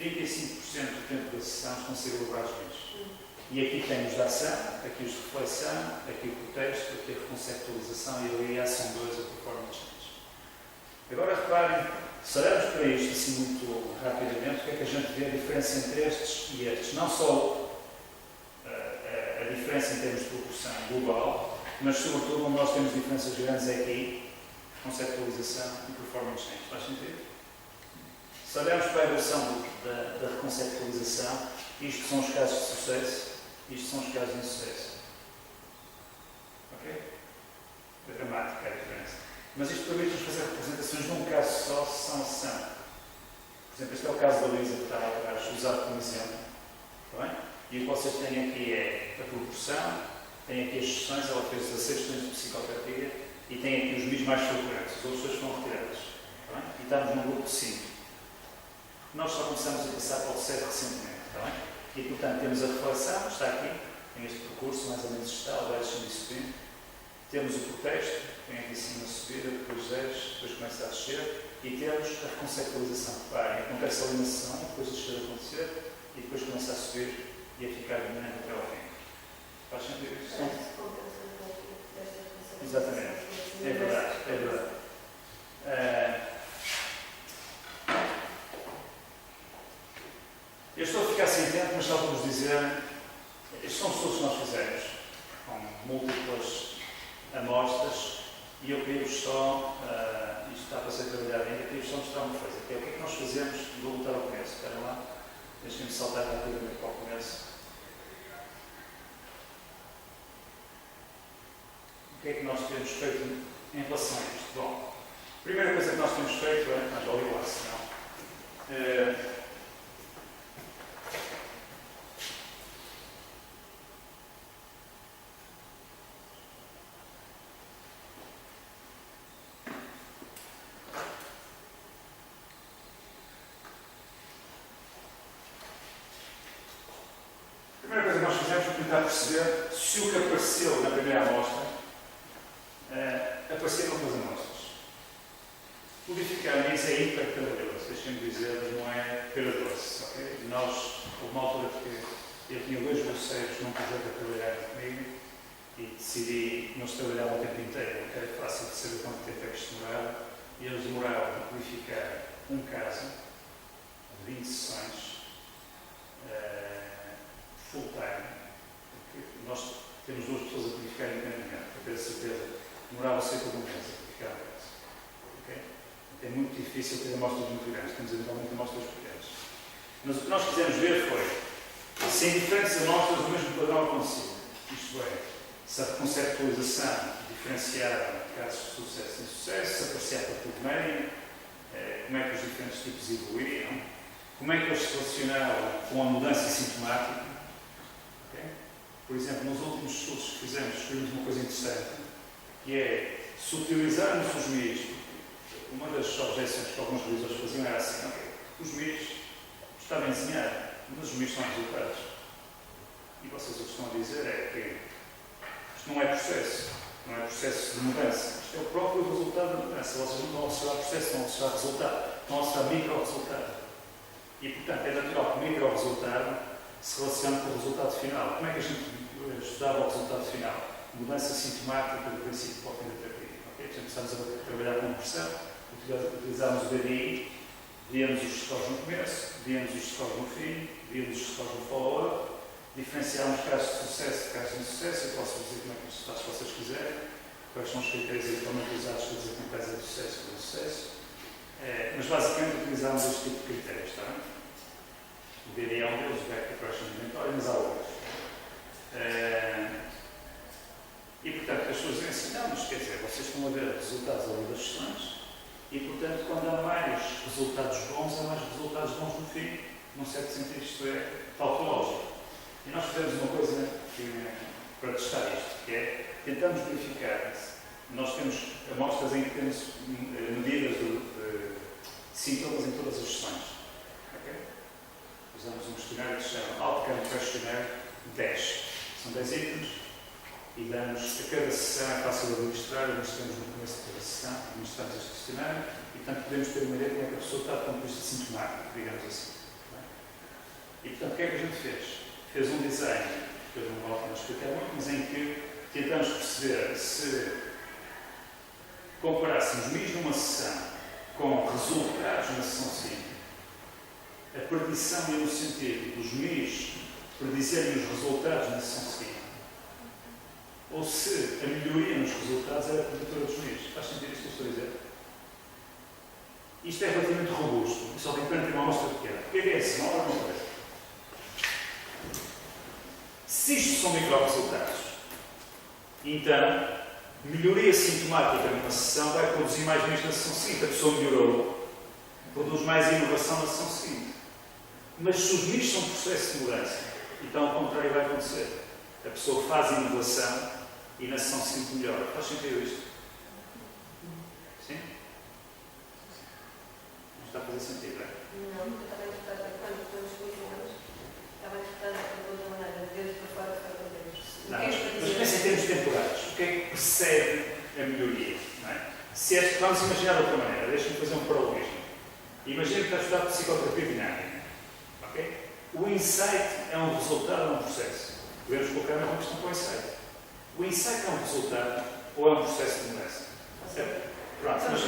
35% do tempo da sessão estão a ser elaborados mesmo. E aqui temos a ação, aqui os de reflexão, aqui o contexto, aqui a reconceptualização e ali a ação 2, a performance change. Agora reparem, se olharmos para isto assim muito rapidamente, o que é que a gente vê a diferença entre estes e estes? Não só a diferença em termos de proporção global, mas sobretudo onde nós temos diferenças grandes é aqui, conceptualização e performance change. Faz sentido? Se olharmos para a evolução da reconceptualização, isto são os casos de sucesso, isto são os casos de insucesso. Ok? É dramática a diferença. Mas isto permite-nos fazer representações num caso só, sessão-ação. Por exemplo, este é o caso da Luísa que estava atrás, usado como exemplo. Está bem? E o que vocês têm aqui é a proporção, têm aqui as sessões, ela fez 16 sessões de psicoterapia e tem aqui os MIS mais frequentes, as outras pessoas foram retiradas. Está bem? E estamos num grupo de 5. Nós só começamos a passar para o 7 recentemente. Está bem? E, portanto, temos a reflexão, está aqui, tem este percurso, mais ou menos está, o descendo e subindo. Temos o contexto, vem aqui em cima a subida, depois desce, depois começa a descer. E temos a reconceptualização. Reparem, acontece ali na sessão, depois descer a acontecer, e depois começa a subir e a ficar dominante até ao fim. Faz sentido isto? Exatamente. É verdade, é verdade. Eu estou a ficar sem tempo, mas só vamos dizer, estes são estudos que nós fizemos, com múltiplas amostras, e eu queria-vos só, isto está para ser trabalhado ainda, queria-vos só mostrar uma coisa, que é o que é que nós fazemos, vou voltar ao começo, espera lá, deixem-me saltar rapidamente para o começo. O que é que nós temos feito em relação a isto? Bom, a primeira coisa que nós temos feito é, mas olhem lá, senão, tentar perceber se o que apareceu na primeira amostra apareceu noutras amostras. Modificar isso é hipertrabalhoso, deixem-me dizer, mas não é peladoso. Okay? Nós, houve uma altura que eu tinha 2 bolseiros num projeto a trabalhar comigo e decidi que eles trabalhavam o tempo inteiro, porque era fácil de saber quanto tempo é que isto demorava, e eles demoraram a modificar um caso, 20 sessões, full time. Nós temos 2 pessoas a codificar independentemente, para ter a certeza. Demorava cerca de um mês a codificar a peça. Okay? É muito difícil ter amostras muito grandes, temos eventualmente amostras pequenas. Mas o que nós quisemos ver foi se em diferentes amostras o mesmo padrão acontecia. Isto é, se a reconceptualização diferenciava casos de sucesso e insucesso, se aparecia a partir de meio, como é que os diferentes tipos evoluíam, como é que eles se relacionavam com a mudança sintomática. Por exemplo, nos últimos estudos que fizemos, descobrimos uma coisa interessante, que é, se utilizarmos os MIS, uma das objeções que alguns revisores faziam era assim, ok, os MIS está bem desenhado, mas os MIS são resultados. E vocês o que estão a dizer é que isto não é processo, não é processo de mudança, isto é o próprio resultado da mudança. Vocês não estão a observar processo, estão a observar resultado, estão a observar micro-resultado. E, portanto, é natural que o micro-resultado se relaciona com o resultado final. Como é que a gente estudava o resultado final? Mudança sintomática do princípio para o fim da terapia. Okay? Portanto, começamos a trabalhar com pressão, utilizámos o BDI, víamos os scores no começo, víamos os scores no fim, víamos os scores no follow-up, diferenciámos casos de sucesso de casos de insucesso. Eu posso dizer como é que os resultados se vocês quiserem, quais são os critérios habitualmente usados para dizer como caso é de sucesso ou de insucesso. Mas basicamente utilizámos este tipo de critérios, está bem? O BDI é um deles, o Back Depression Inventory, mas há outros. E, portanto, as pessoas dizem assim, não, mas quer dizer, vocês estão a ver resultados ao longo das sessões e, portanto, quando há mais resultados bons, há mais resultados bons no fim, num certo sentido, isto é tautológico. E nós fizemos uma coisa para testar isto, que é, tentamos verificar, nós temos amostras em que temos medidas de sintomas em todas as sessões. Okay? Usamos um questionário que se chama Outcome Questionnaire 10. São 10 itens e damos a cada sessão, é fácil de administrar, administramos no começo de cada sessão, administramos este questionário e, portanto, podemos ter uma ideia de como é que a pessoa está do ponto de vista sintomático, digamos assim. E, portanto, o que é que a gente fez? Fez um design explicar muito, mas em que tentamos perceber se comparássemos mesmo uma sessão com resultados na sessão seguinte, a predição ia no sentido dos MEIs predizerem os resultados na sessão seguinte, ou se a melhoria nos resultados era preditora dos MEIs. Faz sentido isso que eu estou a dizer? Isto é relativamente robusto, só tem pena ter uma amostra pequena. O que é assim? Olha uma coisa. Se isto são micro-resultados, então, melhoria sintomática numa sessão vai produzir mais MEIs na sessão seguinte. A pessoa melhorou, produz mais inovação na sessão seguinte. Mas se os MEIs são um processo de mudança, então ao contrário vai acontecer. A pessoa faz inovação e na sessão seguinte melhora. Faz sentido isto? Sim? Não está a fazer sentido, é? Não, eu estava a interpretar, quando estamos com estava a interpretar de outra maneira, de dentro para fora, fora para dentro. Não, mas pensa em termos temporários. O que é que precede a melhoria? Não é? Se é, vamos imaginar de outra maneira. Deixa-me fazer um paralelismo. Imagina que está a estudar psicoterapia dinâmica. Okay? O insight é um resultado ou um processo? Podemos colocar a mesma questão para o insight. O insight é um resultado ou é um processo de mudança? Pronto, mas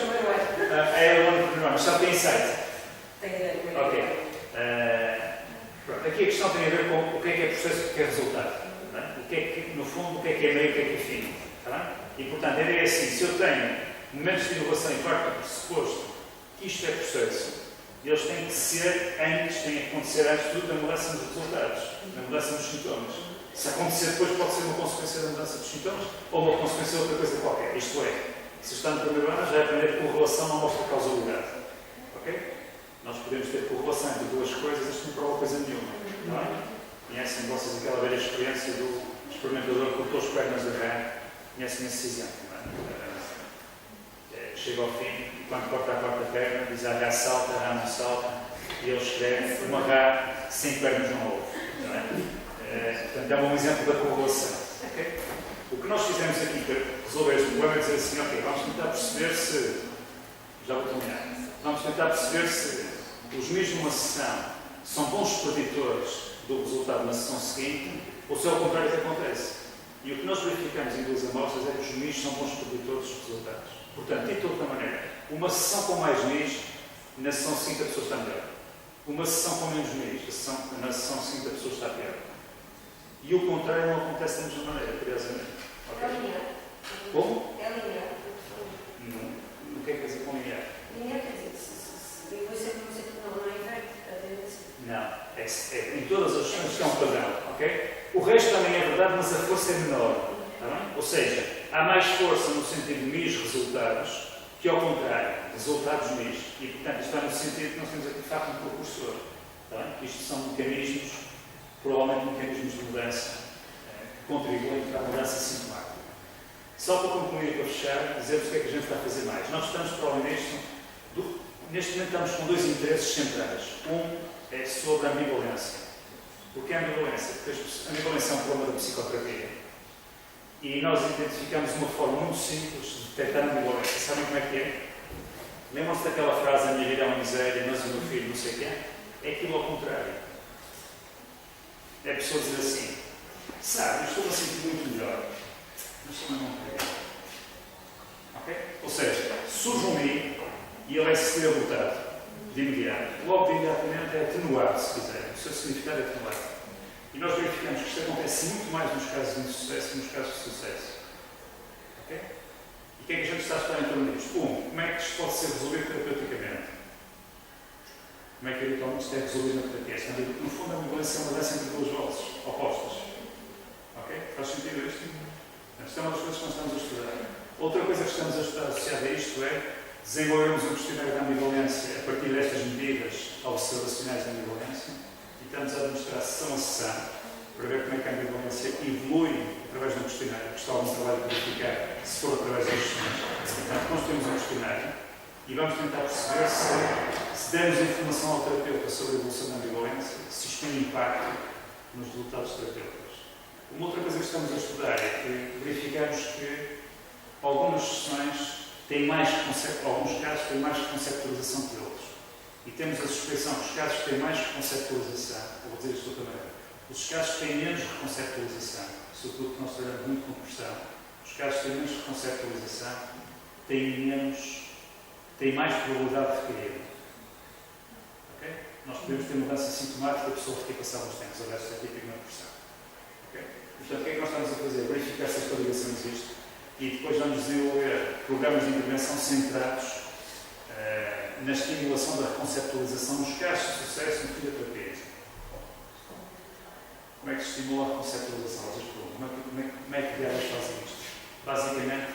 é o único, mas só tem insight. Tem ideia. Ok. Pronto, aqui a questão tem a ver com o que é processo e o que é resultado. Não é? O que é que, no fundo, o que é meio e o que é fim. Está bem? E, portanto, a ideia é assim: se eu tenho momentos de inovação e parte do pressuposto que isto é processo, eles têm que ser antes, têm que acontecer antes de tudo da mudança nos resultados, da mudança nos sintomas. Se acontecer depois, pode ser uma consequência da mudança dos sintomas ou uma consequência de outra coisa qualquer. Isto é, se está no primeiro ano, já é aprender que correlação não mostra causalidade. Ok? Nós podemos ter correlação entre duas coisas, isto não prova coisa nenhuma. Não é? Conhecem vocês aquela velha experiência do experimentador que cortou as pernas da rã? Conhecem esse exemplo, não é? Chega ao fim, e quando corta a quarta perna, diz a rã salta, a rã não salta, e ele escreve uma rã sem pernas não houve. Não é? Portanto, é um exemplo da correlação. Okay? O que nós fizemos aqui para resolver este problema é dizer assim: ok, vamos tentar perceber se. Já vou terminar. Vamos tentar perceber se os MEIs numa sessão são bons preditores do resultado na sessão seguinte ou se é ao contrário que acontece. E o que nós verificamos em duas amostras é que os MEIs são bons preditores dos resultados. Portanto, dito de outra maneira, uma sessão com mais MEIs, na sessão seguinte a pessoa está melhor. Uma sessão com menos MEIs, na sessão seguinte a pessoa está pior. E o contrário não acontece da mesma maneira, curiosamente. É linear. Como? É linear. Não. O que é que quer dizer com linear? Linear quer dizer, eu vou sempre dizer que não é inverte, a tendência. Não. Em todas as questões que é um padrão, ok? O resto também é verdade, mas a força é menor. Está bem? Ou seja, há mais força no sentido de MEIs resultados que ao contrário, resultados MEIs. E, portanto, isto está no sentido que nós temos aqui de facto um precursor. Está bem? Isto são mecanismos, provavelmente mecanismos de mudança, que contribuem para a mudança sintomática. Só para concluir, para fechar, dizer-vos o que é que a gente vai fazer mais. Nós estamos, provavelmente, neste momento estamos com dois interesses centrais. Um é sobre a ambivalência. O que é a ambivalência? Porque a ambivalência é um problema da psicoterapia. E nós identificamos uma forma muito simples de detectar a ambivalência. Sabem como é que é? Lembram-se daquela frase: a minha vida é uma miséria, mas o meu filho não sei o que é? É aquilo ao contrário. É a pessoa dizer assim: sabe, eu estou a sentir muito melhor, mas também não quero. Ok? Ou seja, surge um MEI e ele é reabilitado de imediato. Logo de imediatamente é atenuado, se quiser. O seu significado é atenuado. E nós verificamos que isto acontece muito mais nos casos de insucesso que nos casos de sucesso. Ok? E o que é que a gente está a esperar em torno disto? Como é que isto pode ser resolvido terapeuticamente? Como é que habitualmente isto é resolvido na terapia? No fundo, a ambivalência é uma dança entre duas vozes opostas. Ok? Faz sentido isto? Isto é uma das coisas que nós estamos a estudar. Outra coisa que estamos a estudar associada a isto é desenvolvermos um questionário de ambivalência a partir destas medidas observacionais de ambivalência e estamos a demonstrar sessão a sessão para ver como é que a ambivalência evolui através de um questionário, que está algum trabalho para verificar se for através das questões. Portanto, nós temos um questionário e vamos tentar perceber se demos informação ao terapeuta sobre a evolução da ambivalência, se isto tem impacto nos resultados terapêuticos. Uma outra coisa que estamos a estudar é que verificamos que algumas sessões têm mais alguns casos têm mais conceptualização que outros. E temos a suspeição que os casos que têm mais conceptualização, vou dizer isto de outra maneira, os casos que têm menos conceptualização sobretudo que nós trabalhamos muito com pressão, os casos têm menos conceptualização, têm mais probabilidade de cair. Okay? Nós podemos ter mudança sintomática, a pessoa fica passar uns tempos, aliás, isso é típico na depressão. Okay? Portanto, o que é que nós estamos a fazer? Verificar se esta ligação existe e depois vamos desenvolver programas de intervenção centrados na estimulação da reconceptualização nos casos de sucesso no fisioterapia. Como é que se estimula a reconceptualização? Vocês perguntam, como é que elas fazem isto? Basicamente,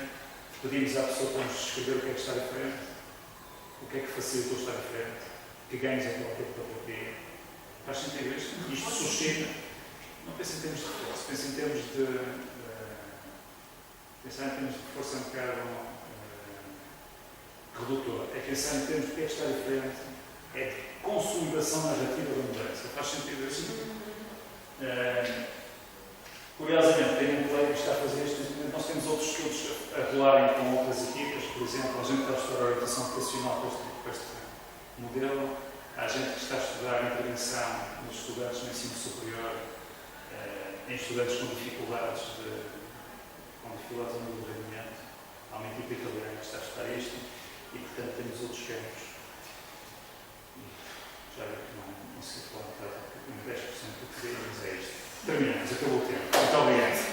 pedimos à pessoa para nos descrever o que é que está diferente, o que é que facilitou estar diferente, que ganhos é que ela teve para a terapia. Faz sentido isto? Isto suscita. Não pensa em termos de reforço, pensa em termos de. Pensar em termos de reforço é um bocado redutor. É pensar em termos de que é que está diferente, é de consolidação narrativa da mudança. Faz sentido isto? Curiosamente, tem um colega que está a fazer isto. Nós temos outros estudos a rolarem com outras equipas. Por exemplo, a gente está a estudar a orientação vocacional com este modelo. Há gente que está a estudar a intervenção nos estudantes no ensino superior, em estudantes com dificuldades no desenvolvimento. Há uma equipa italiana que está a estudar isto e, portanto, temos outros campos. Já vi que não se falar em 10% do que queria, mas é isto. Terminamos, acabou o tempo. Muito obrigado.